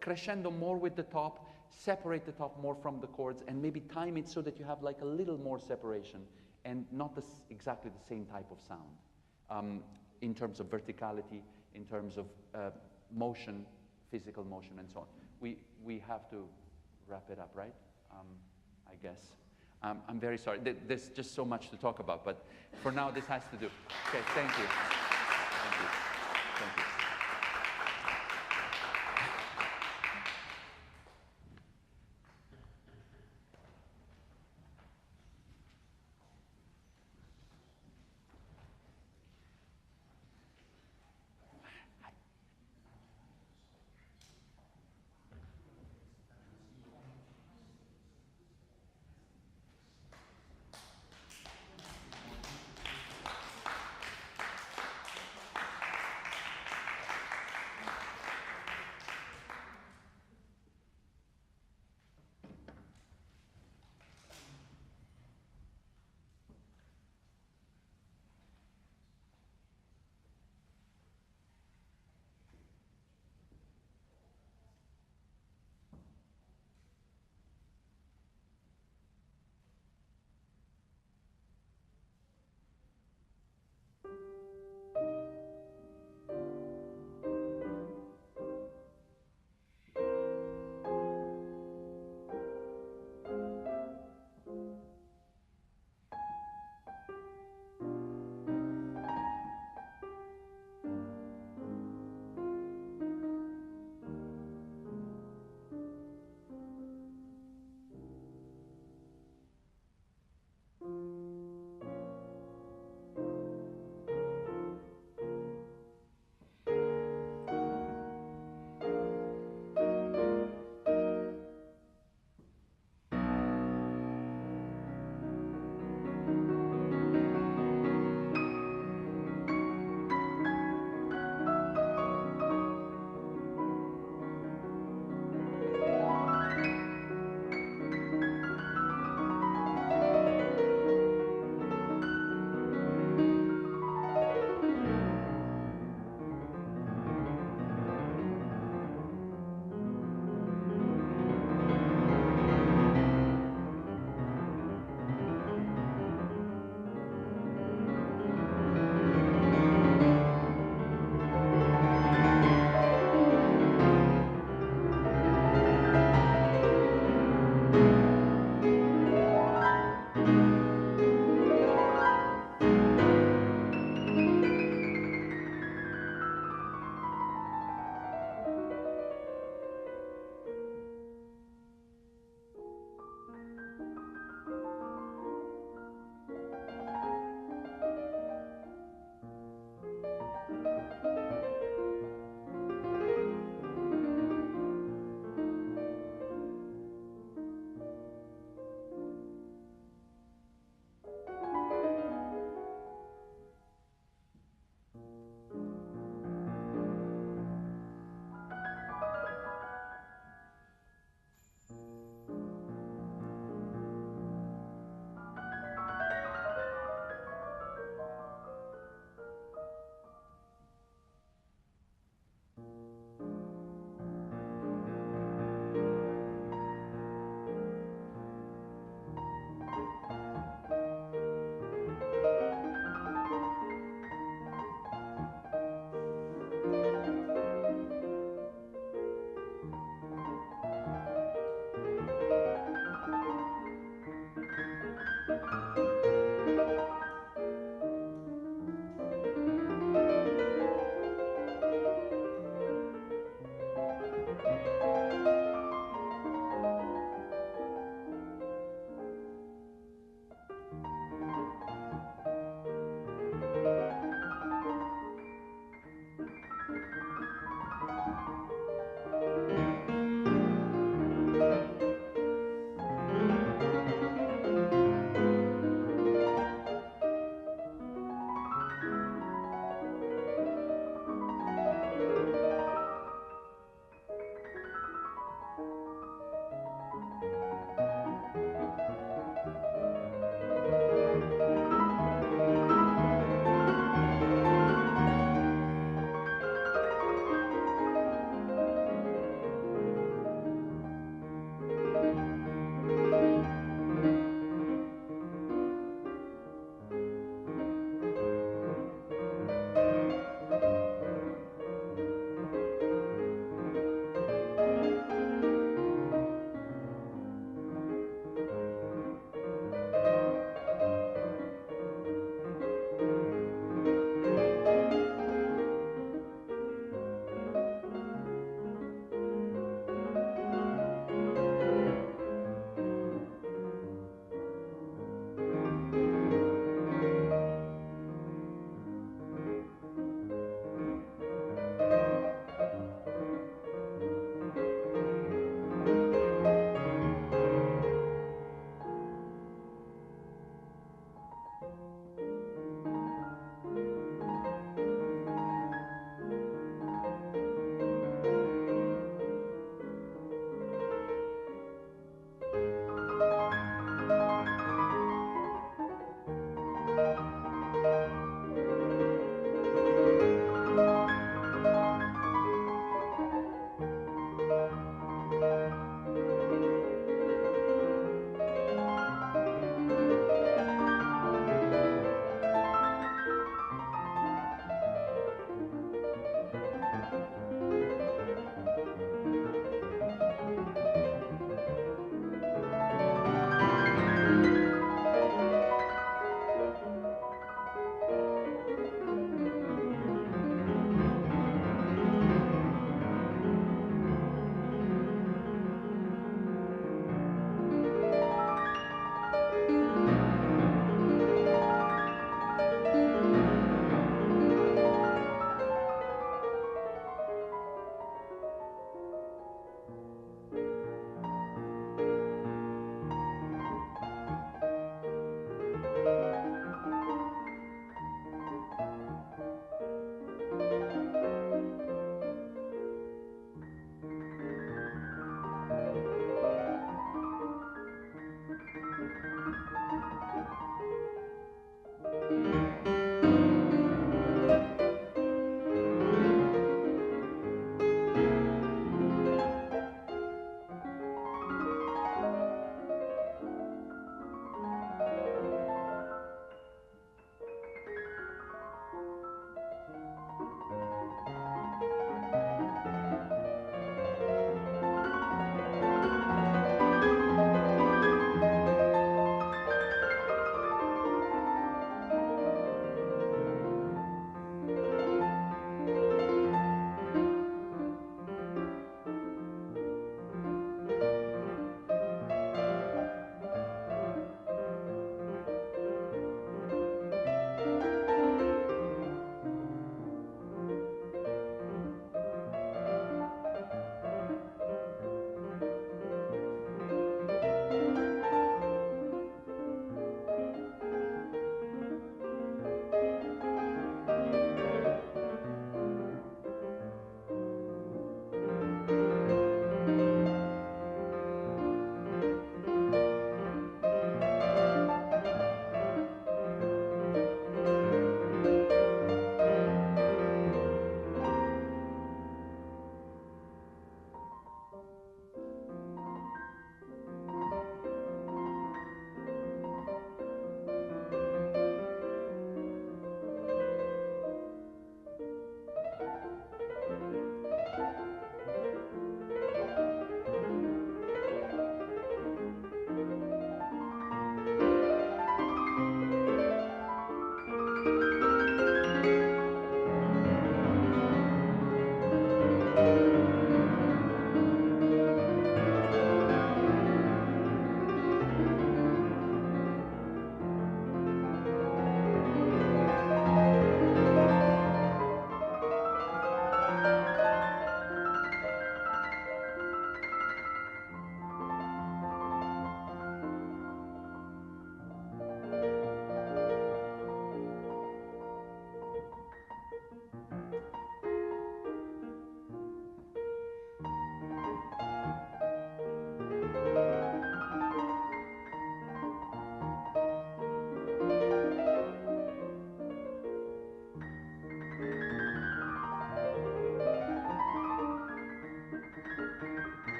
crescendo more with the top, separate the top more from the chords, and maybe time it so that you have like a little more separation and not exactly the same type of sound in terms of verticality, in terms of motion, physical motion, and so on. We have to wrap it up, right? I guess. I'm very sorry. There's just so much to talk about, but for now, this has to do. Okay, thank you. Thank you. Thank you.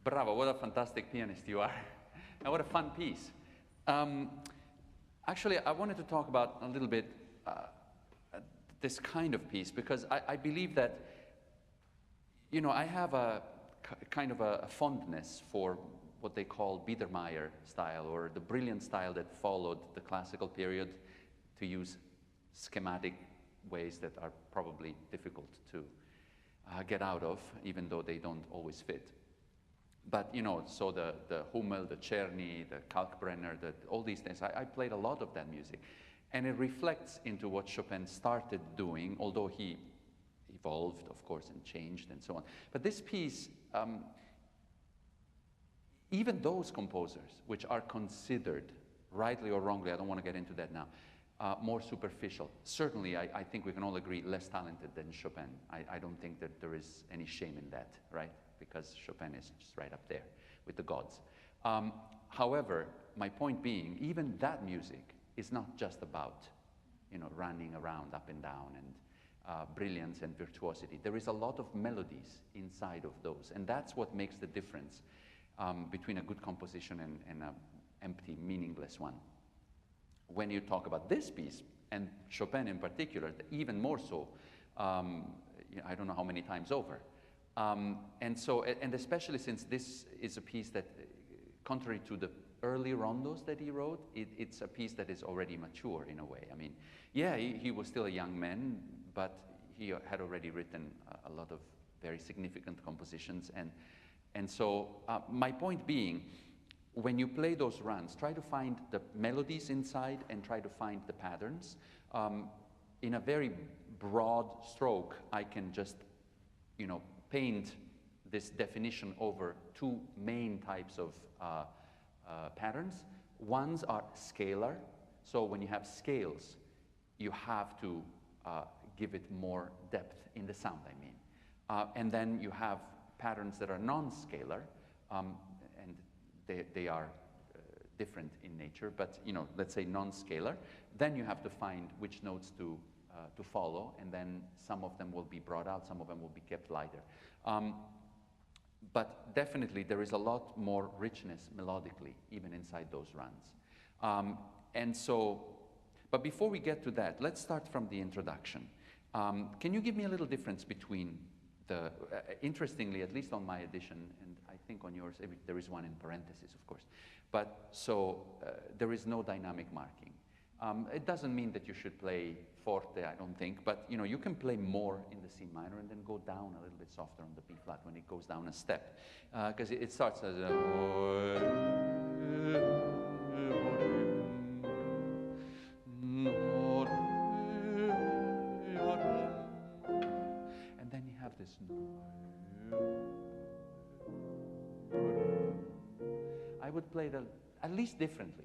Bravo, what a fantastic pianist you are. And what a fun piece. Actually, I wanted to talk about a little bit this kind of piece, because I believe that, you know, I have a kind of a fondness for what they call Biedermeier style, or the brilliant style that followed the classical period, to use schematic ways that are probably difficult to get out of, even though they don't always fit. But, you know, so the Hummel, the Czerny, the Kalkbrenner, all these things, I played a lot of that music. And it reflects into what Chopin started doing, although he evolved, of course, and changed and so on. But this piece, even those composers, which are considered, rightly or wrongly, I don't want to get into that now, more superficial. Certainly, I think we can all agree, less talented than Chopin. I don't think that there is any shame in that, right? Because Chopin is just right up there with the gods. However, my point being, even that music is not just about, you know, running around up and down and brilliance and virtuosity. There is a lot of melodies inside of those, and that's what makes the difference between a good composition and an empty, meaningless one. When you talk about this piece, and Chopin in particular, even more so, you know, I don't know how many times over. And especially since this is a piece that, contrary to the early rondos that he wrote, it's a piece that is already mature in a way. I mean, yeah, he was still a young man, but he had already written a lot of very significant compositions. And so my point being, when you play those runs, try to find the melodies inside and try to find the patterns. In a very broad stroke, I can just, you know, paint this definition over two main types of patterns. Ones are scalar. So when you have scales, you have to give it more depth in the sound, I mean. And then you have patterns that are non-scalar, and they are different in nature, but, you know, let's say non-scalar. Then you have to find which notes to follow, and then some of them will be brought out, some of them will be kept lighter. But definitely there is a lot more richness melodically, even inside those runs. And so, but before we get to that, let's start from the introduction. Can you give me a little difference between the, interestingly, at least on my edition, and I think on yours, there is one in parentheses, of course. But so there is no dynamic marking. It doesn't mean that you should play forte, I don't think, but, you know, you can play more in the C minor and then go down a little bit softer on the B flat when it goes down a step, because it starts as a, and then you have this. I would play the at least differently.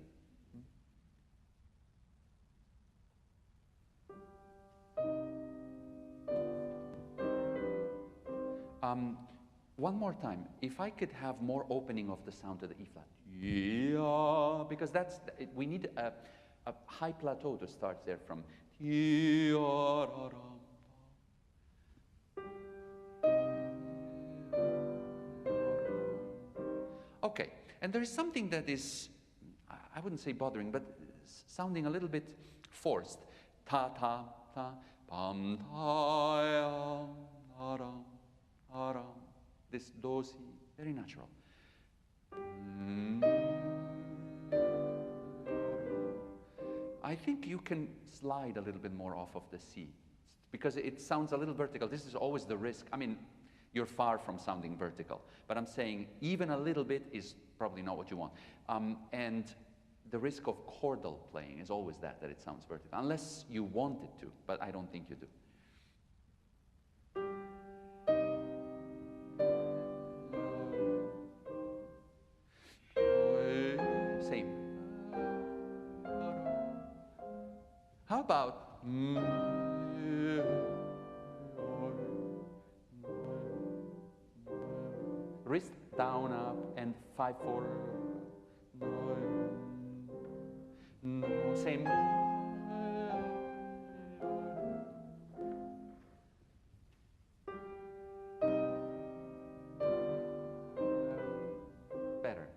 One more time, if I could have more opening of the sound to the E flat, yeah, because we need a high plateau to start there from. Okay, and there is something that is, I wouldn't say bothering, but sounding a little bit forced. Ta ta ta, pam ta ram, ram. This do si, very natural. I think you can slide a little bit more off of the C, because it sounds a little vertical. This is always the risk. I mean, you're far from sounding vertical, but I'm saying even a little bit is probably not what you want. And the risk of chordal playing is always that it sounds vertical, unless you want it to, but I don't think you do. Same. How about wrist down, up, and 5/4. Same. Better.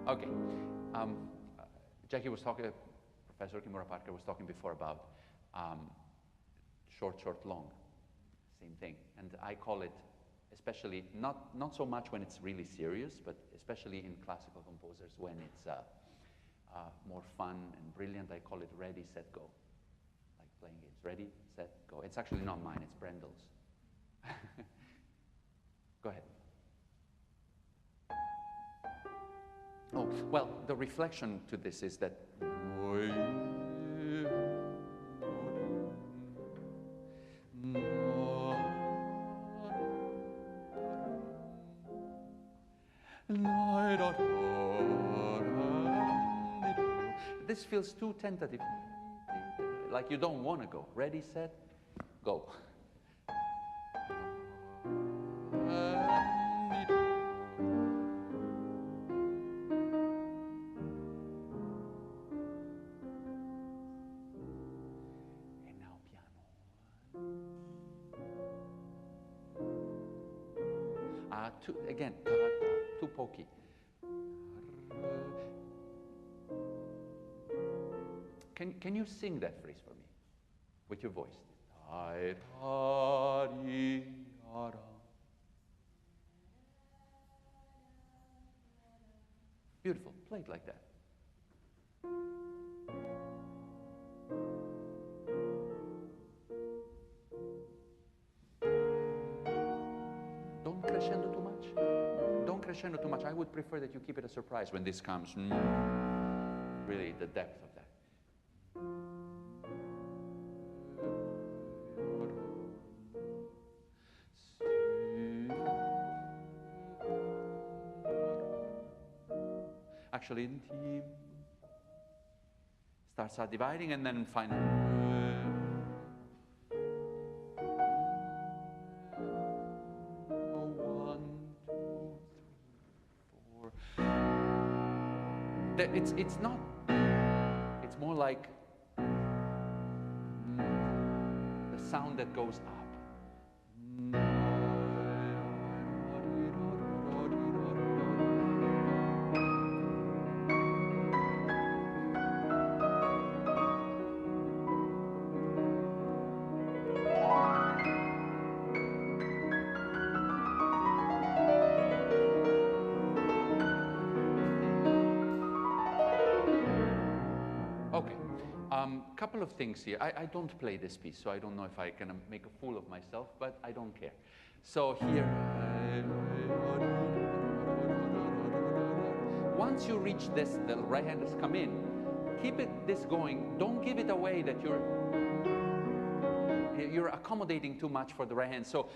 Okay. Jackie was talking, Professor Kimura Parker was talking before about short, short, long. Same thing. And I call it, especially, not so much when it's really serious, but especially in classical composers when it's more fun and brilliant, I call it ready, set, go. Like playing games. Ready, set, go. It's actually not mine, it's Brendel's. Go ahead. Oh, well, the reflection to this is that this feels too tentative, like you don't want to go. Ready, set, go. Again, too pokey. Can you sing that phrase for me with your voice? Beautiful. Play it like that. Don't crescendo too much. Don't crescendo too much. I would prefer that you keep it a surprise when this comes. Really, the depth of that. Actually, in theme, starts out dividing and then finally. It's not, it's more like the sound that goes up. Couple of things here. I don't play this piece, so I don't know if I can make a fool of myself, but I don't care. So here, once you reach this, the right hand has come in, keep this going. Don't give it away that you're accommodating too much for the right hand. So,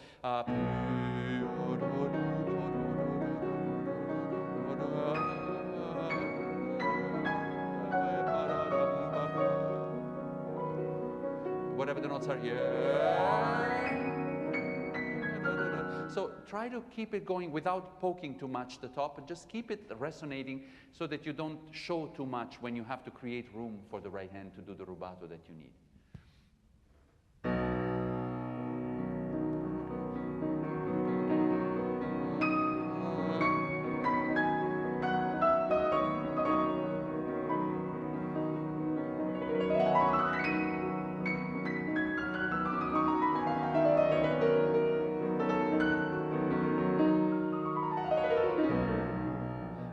whatever the notes are, So try to keep it going without poking too much the top, and just keep it resonating so that you don't show too much when you have to create room for the right hand to do the rubato that you need.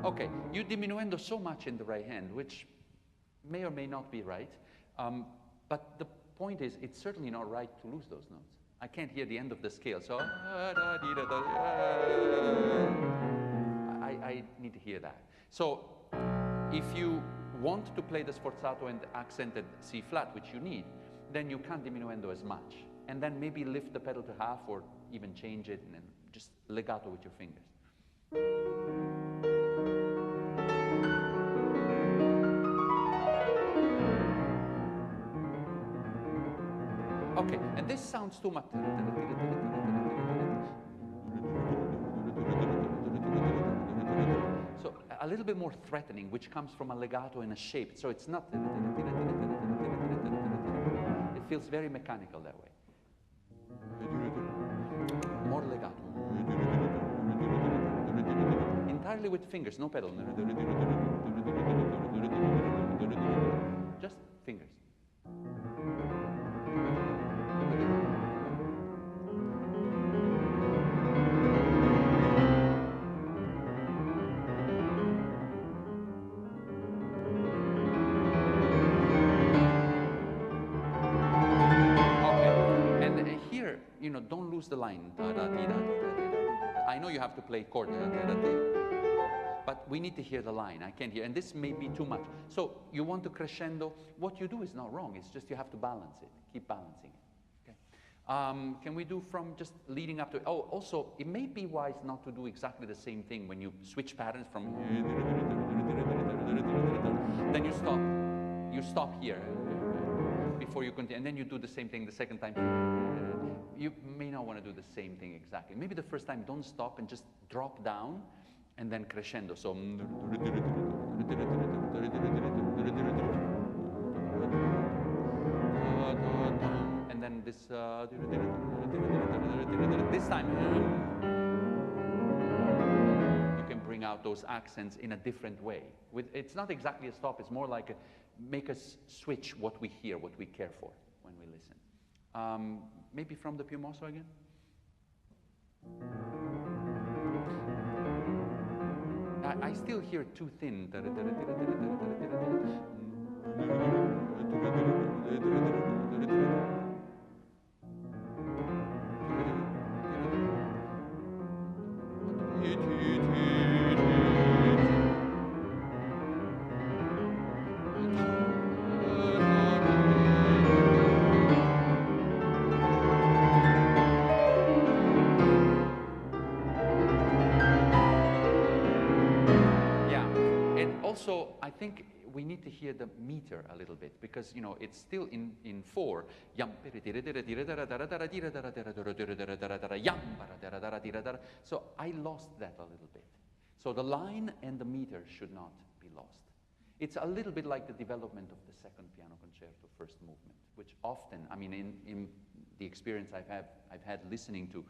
Okay, you diminuendo so much in the right hand, which may or may not be right, but the point is, it's certainly not right to lose those notes. I can't hear the end of the scale, so I need to hear that. So if you want to play the sforzato and accented C flat, which you need, then you can't diminuendo as much. And then maybe lift the pedal to half or even change it and then just legato with your fingers. Okay, and this sounds too much. So a little bit more threatening, which comes from a legato in a shape. So it's not. It feels very mechanical that way. More legato. Entirely with fingers, no pedal. Just fingers. Don't lose the line. I know you have to play chord, but we need to hear the line. I can't hear, and this may be too much. So you want to crescendo. What you do is not wrong. It's just you have to balance it. Keep balancing it. Okay. Can we do from just leading up to? Oh, also, it may be wise not to do exactly the same thing when you switch patterns from. Then you stop. You stop here before you continue, and then you do the same thing the second time. You may not want to do the same thing exactly. Maybe the first time, don't stop and just drop down and then crescendo. So, and then this time, you can bring out those accents in a different way. It's not exactly a stop, it's more like make us switch what we hear, what we care for when we listen. Maybe from the più mosso again? I still hear too thin. Also, I think we need to hear the meter a little bit because, you know, it's still in 4. So I lost that a little bit. So the line and the meter should not be lost. It's a little bit like the development of the second piano concerto, first movement, which often, I mean, in the experience I've had listening to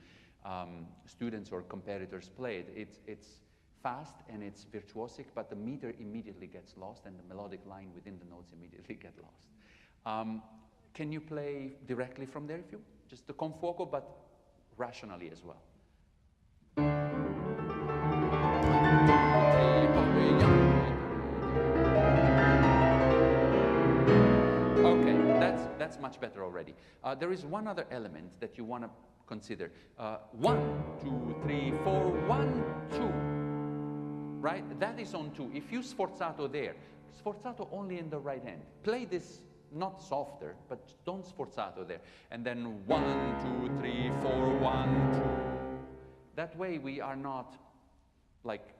students or competitors play it, it's fast and it's virtuosic, but the meter immediately gets lost and the melodic line within the notes immediately get lost. Can you play directly from there if you? Just the con fuoco, but rationally as well. Okay, that's much better already. There is one other element that you want to consider. 1, 2, 3, 4, 1, 2. Right? That is on 2. If you sforzato there, Sforzato only in the right hand. Play this not softer, but don't sforzato there. And then 1, 2, 3, 4, 1, 2. That way we are not like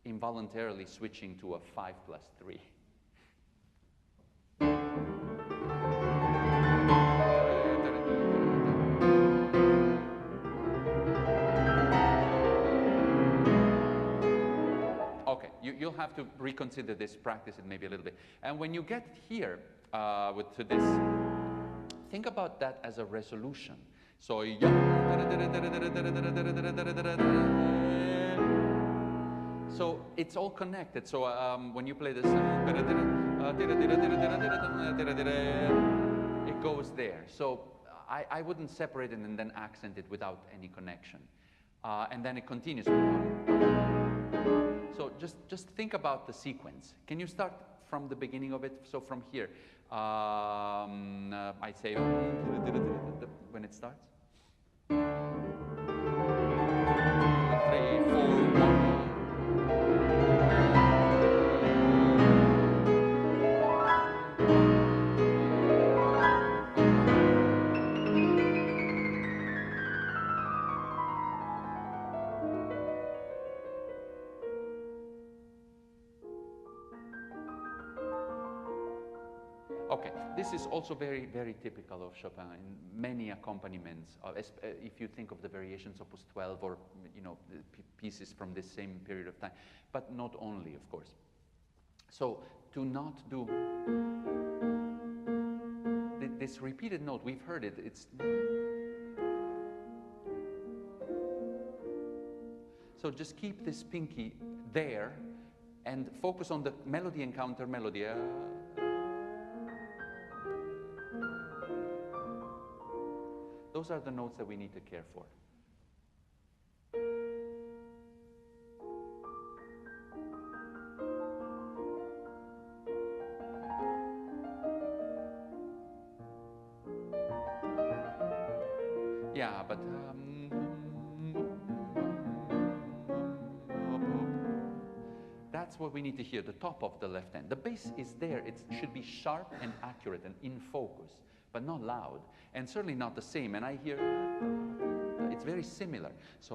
involuntarily switching to a 5+3. Okay, you'll have to reconsider this, practice it maybe a little bit. And when you get here to this, think about that as a resolution. So, so it's all connected. So when you play this, it goes there. So I wouldn't separate it and then accent it without any connection. And then it continues. So just think about the sequence. Can you start from the beginning of it? So from here, I say when it starts. 3, 4, 1. Okay, this is also very, very typical of Chopin in many accompaniments. If you think of the variations Opus 12 or pieces from this same period of time, but not only, of course. So to not do this repeated note, we've heard it. It's so just keep this pinky there and focus on the melody and counter melody. Those are the notes that we need to care for. Yeah, but that's what we need to hear, the top of the left hand. The bass is there. It should be sharp and accurate and in focus, but not loud, and certainly not the same. And I hear it's very similar. So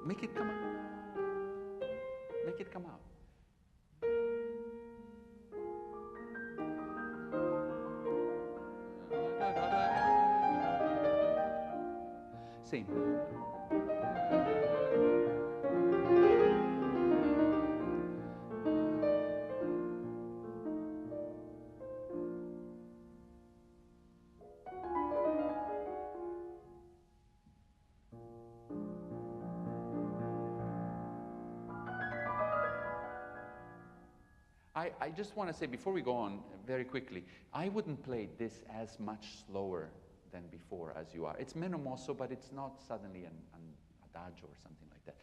make it come out. Make it come out. Same. I just want to say, before we go on, very quickly, I wouldn't play this as much slower than before as you are. It's meno mosso, but it's not suddenly an adagio or something like that.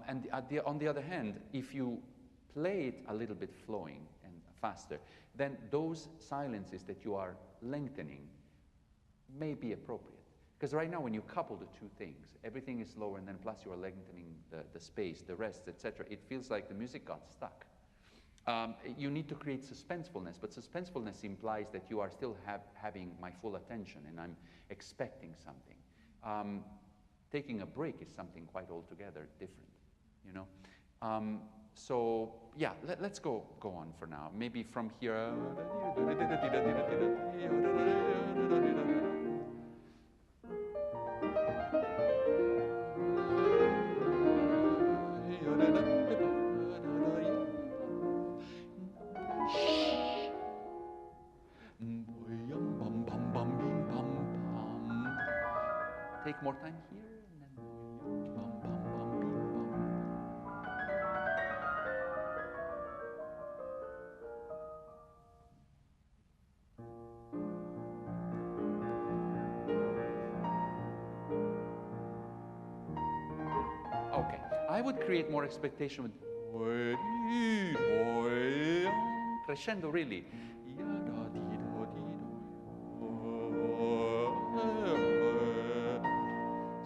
And on the other hand, if you play it a little bit flowing and faster, then those silences that you are lengthening may be appropriate. Because right now, when you couple the two things, everything is slower, and then plus you are lengthening the space, the rests, etc., it feels like the music got stuck. You need to create suspensefulness, but suspensefulness implies that you are still having my full attention and I'm expecting something. Taking a break is something quite altogether different, you know. So yeah, let's go on for now. Maybe from here. Take more time here, and then bum, bum, bum, bim, bum. Okay, I would create more expectation with crescendo really.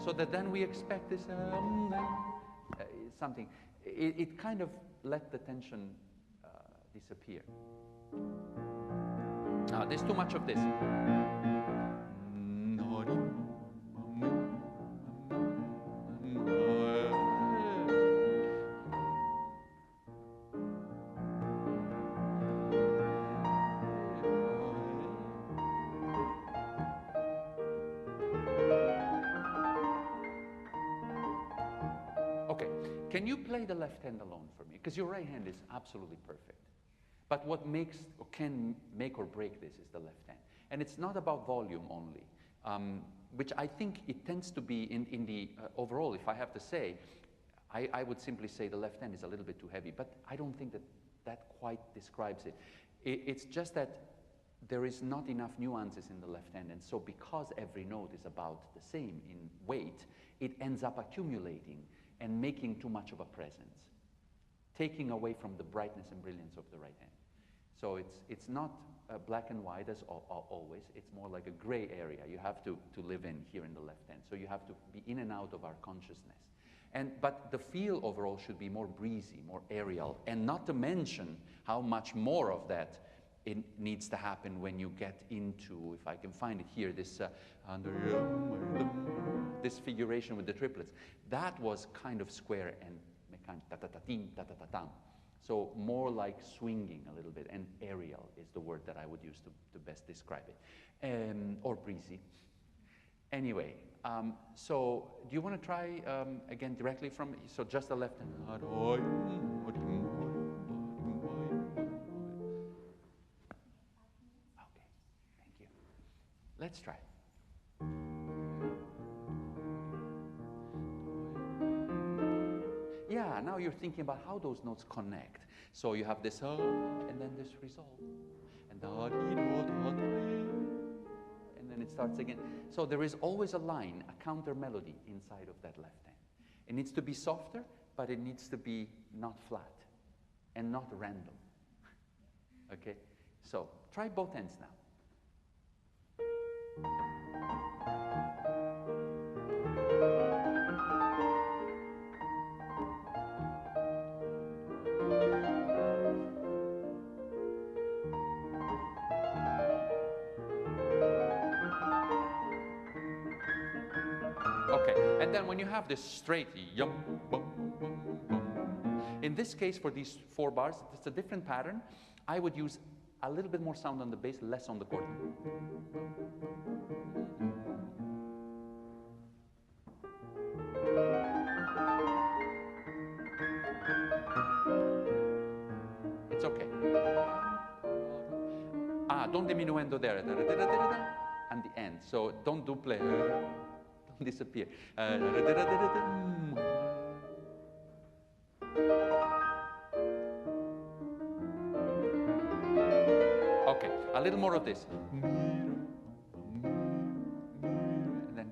so that then we expect this something. It kind of let the tension disappear. There's too much of this. Okay, can you play the left hand alone for me? Because your right hand is absolutely perfect. But what makes or can make or break this is the left hand. And it's not about volume only, which I think it tends to be in the overall, if I have to say, I would simply say the left hand is a little bit too heavy, but I don't think that that quite describes it. It's just that there is not enough nuances in the left hand, and so because every note is about the same in weight, it ends up accumulating and making too much of a presence, taking away from the brightness and brilliance of the right hand. So it's not black and white as always, it's more like a gray area you have to live in here in the left hand. So you have to be in and out of our consciousness. But the feel overall should be more breezy, more aerial, and not to mention how much more of that it needs to happen when you get into, if I can find it here, this this figuration with the triplets. That was kind of square and ta-ta-ta-tim, ta-ta-ta-tam. So more like swinging a little bit, and aerial is the word that I would use to best describe it, or breezy. Anyway, so do you want to try again directly from, so just the left hand? Okay, thank you. Let's try. Yeah, now you're thinking about how those notes connect. So you have this and then this resolve, and then it starts again. So there is always a line, a counter melody inside of that left hand. It needs to be softer, but it needs to be not flat and not random. Okay, so try both ends now. Okay, and then when you have this straight yum, bum, bum, bum. In this case, for these 4 bars, it's a different pattern. I would use a little bit more sound on the bass, less on the chord. It's okay. Don't diminuendo there, and the end. So don't duple, don't disappear. Okay, a little more of this. And then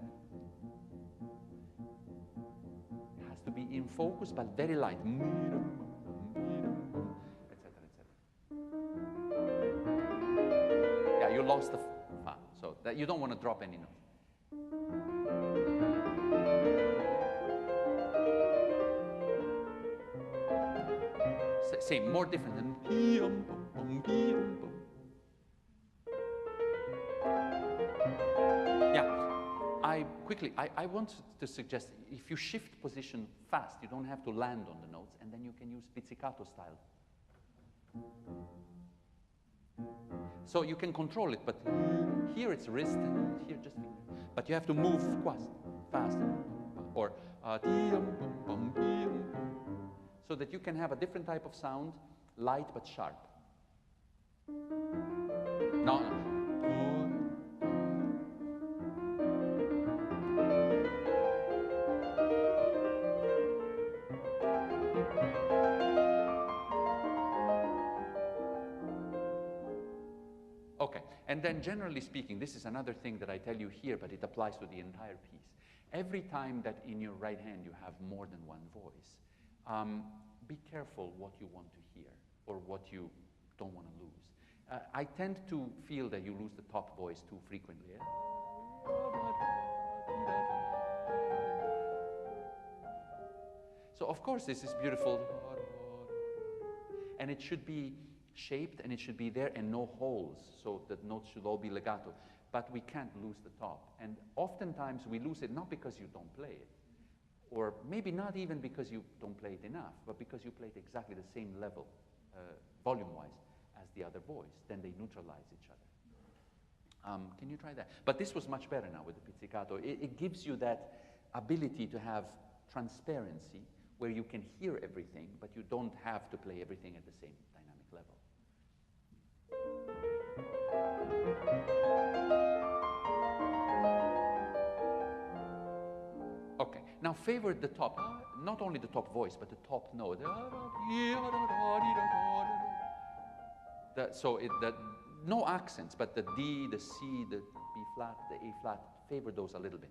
it has to be in focus, but very light. Yeah, you lost the fa, so that you don't want to drop any note. Same, more different than. I want to suggest, if you shift position fast, you don't have to land on the notes, and then you can use pizzicato style. So you can control it, but here it's wrist, and here just finger. But you have to move fast, or so that you can have a different type of sound, light but sharp. No. Okay, and then generally speaking, this is another thing that I tell you here, but it applies to the entire piece. Every time that in your right hand you have more than one voice, be careful what you want to hear or what you don't want to lose. I tend to feel that you lose the top voice too frequently. So of course this is beautiful. And it should be shaped and it should be there and no holes, so that notes should all be legato. But we can't lose the top. And oftentimes we lose it not because you don't play it, or maybe not even because you don't play it enough, but because you play it exactly the same level, volume-wise, as the other boys. Then they neutralize each other. Can you try that? But this was much better now with the pizzicato. It gives you that ability to have transparency where you can hear everything, but you don't have to play everything at the same dynamic level. Okay, now favor the top, not only the top voice, but the top note. No accents, but the D, the C, the B flat, the A flat, favor those a little bit.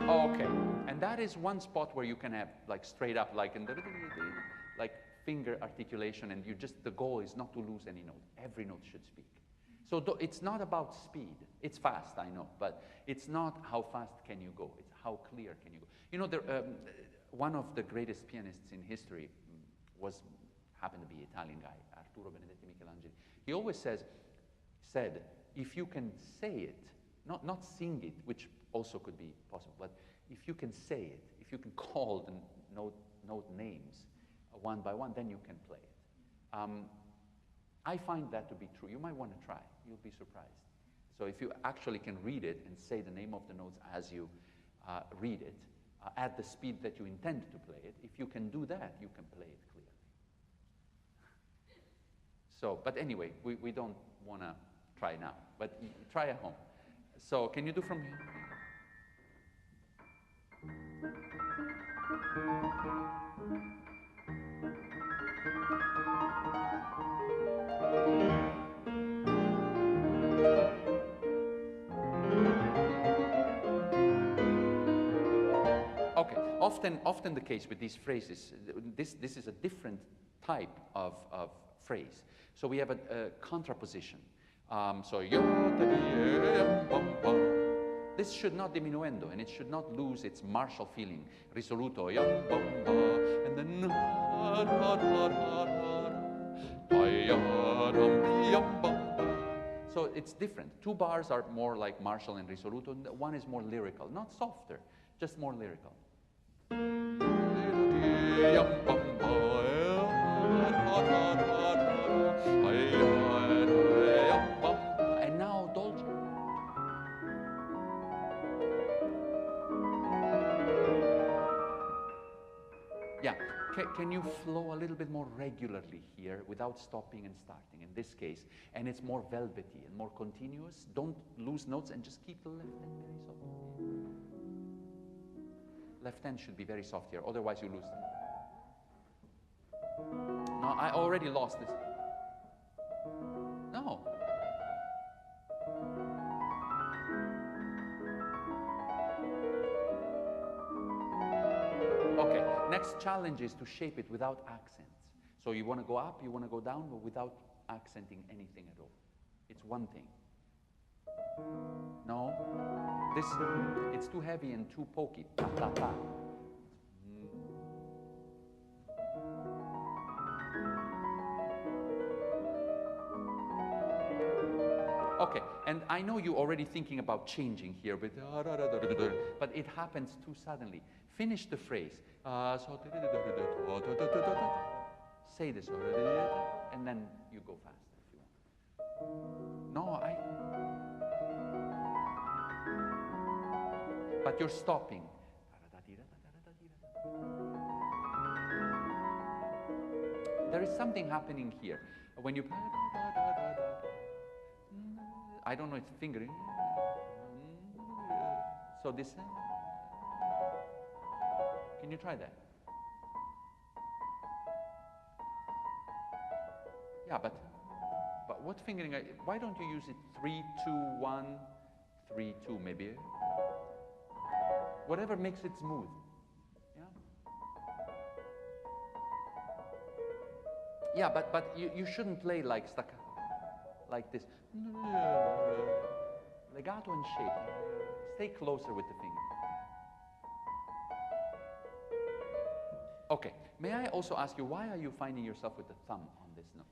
Okay, and that is one spot where you can have like straight up, like finger articulation, and the goal is not to lose any note. Every note should speak. So it's not about speed. It's fast, I know, but it's not how fast can you go. It's how clear can you go. You know, one of the greatest pianists in history happened to be an Italian guy, Arturo Benedetti Michelangelo. He always said, if you can say it, not sing it, which also could be possible, but if you can say it, if you can call the note names one by one, then you can play it. I find that to be true. You might want to try. You'll be surprised. So if you actually can read it and say the name of the notes as you read it, at the speed that you intend to play it, if you can do that, you can play it clearly. So, but anyway, we don't want to try now, but try at home. So can you do from here? Okay, often the case with these phrases, this is a different type of phrase. So we have a contraposition. This should not diminuendo, and it should not lose its martial feeling. Risoluto, and then so it's different. Two bars are more like martial and risoluto, and one is more lyrical, not softer, just more lyrical. And now dolce. Yeah, can you flow a little bit more regularly here without stopping and starting in this case? And it's more velvety and more continuous. Don't lose notes and just keep the left hand very soft. Left hand should be very soft here, otherwise you lose them. No, I already lost this. No. Okay, next challenge is to shape it without accents. So you want to go up, you want to go down, but without accenting anything at all. It's one thing. No, it's too heavy and too pokey. Pa, pa, pa. Okay, and I know you're already thinking about changing here, but it happens too suddenly. Finish the phrase. Say this, and then you go faster if you want. No, but you're stopping. There is something happening here. When you... I don't know, it's fingering. So this... Can you try that? Yeah, but what fingering? Why don't you use it 3, 2, 1, 3, 2 maybe? Whatever makes it smooth. Yeah. Yeah, but you shouldn't play like staccato, like this. Legato and shape. Stay closer with the finger. Okay, may I also ask you, why are you finding yourself with the thumb on this note?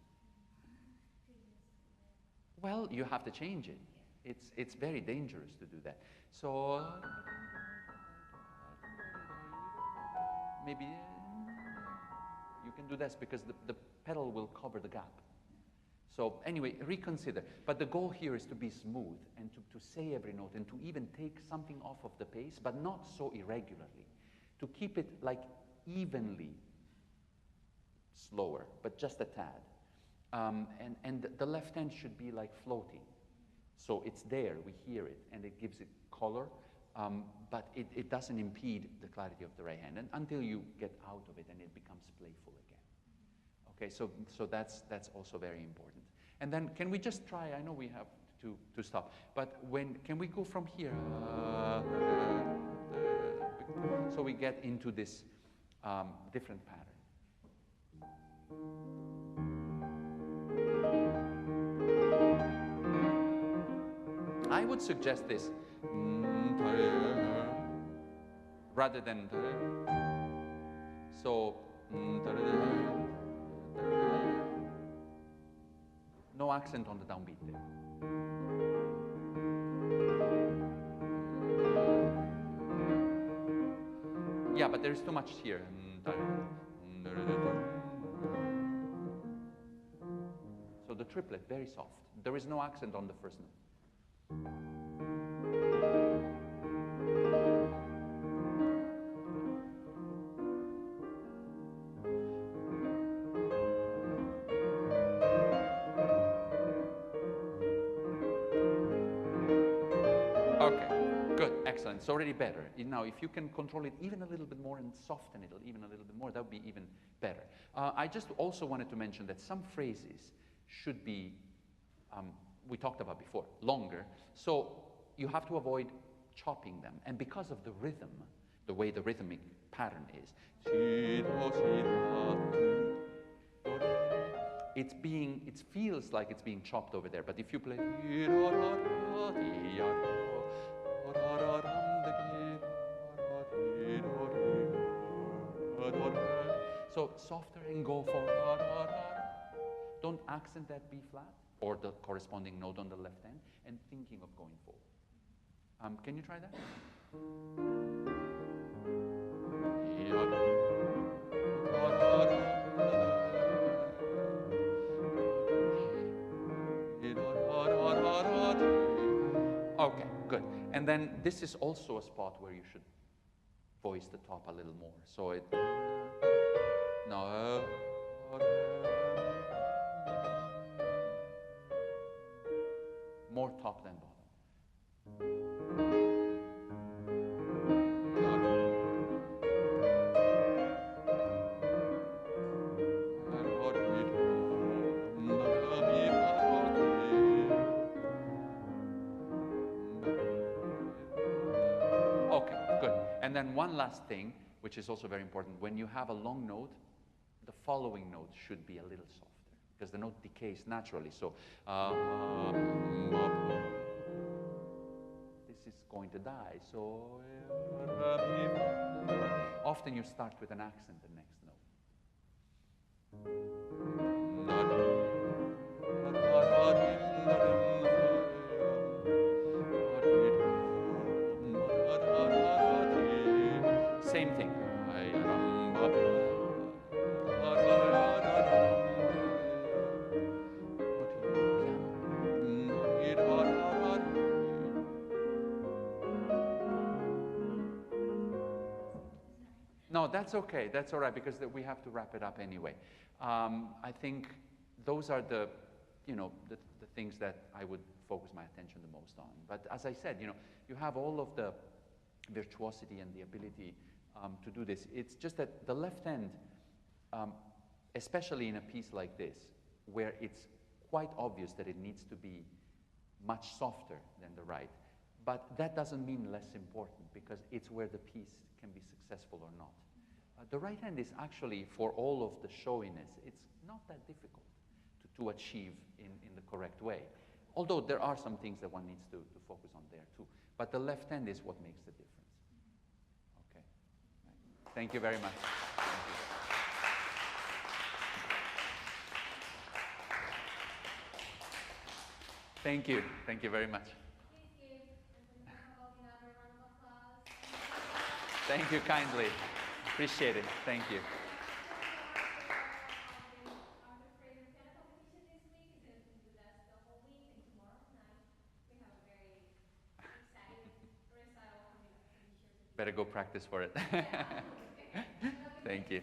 Well, you have to change it. It's very dangerous to do that. So, maybe you can do this because the pedal will cover the gap. So anyway, reconsider. But the goal here is to be smooth and to say every note and to even take something off of the pace, but not so irregularly. To keep it like evenly slower, but just a tad. And the left hand should be like floating. So it's there, we hear it, and it gives it color, but it doesn't impede the clarity of the right hand until you get out of it and it becomes playful again. Okay, so that's also very important. And then can we just try, I know we have to stop, but can we go from here? So we get into this different pattern. I would suggest this rather than so no accent on the downbeat there. Yeah, but there's too much here. So the triplet, very soft. There is no accent on the first note. Okay, good, excellent. It's already better. Now, if you can control it even a little bit more and soften it even a little bit more, that would be even better. I just also wanted to mention that some phrases should be, we talked about before, longer. So you have to avoid chopping them. And because of the rhythm, the way the rhythmic pattern is, it feels like it's being chopped over there. But if you play, so softer and go for, don't accent that B flat or the corresponding note on the left hand and thinking of going forward. Can you try that? Okay, good. And then this is also a spot where you should voice the top a little more. So it, no, more top than bottom. Okay, good. And then one last thing, which is also very important. When you have a long note, the following note should be a little softer because the note decays naturally. So this is going to die. So often you start with an accent the next note. Same thing. No, that's okay. That's all right because we have to wrap it up anyway. I think those are the things that I would focus my attention the most on. But as I said, you have all of the virtuosity and the ability to do this. It's just that the left hand, especially in a piece like this, where it's quite obvious that it needs to be much softer than the right, but that doesn't mean less important because it's where the piece can be successful or not. The right hand is actually, for all of the showiness, it's not that difficult to achieve in the correct way. Although there are some things that one needs to focus on there too. But the left hand is what makes the difference. Okay. Right. Thank you very much. Thank you. Thank you very much. Please give Pompa-Baldi another round of applause. Thank you kindly. Appreciate it. Thank you. After Fraser Piano competition this week, he's going to be with us the whole week, and tomorrow night we have a very exciting recital coming up, so be sure to be Better go practice for it. there. Thank you.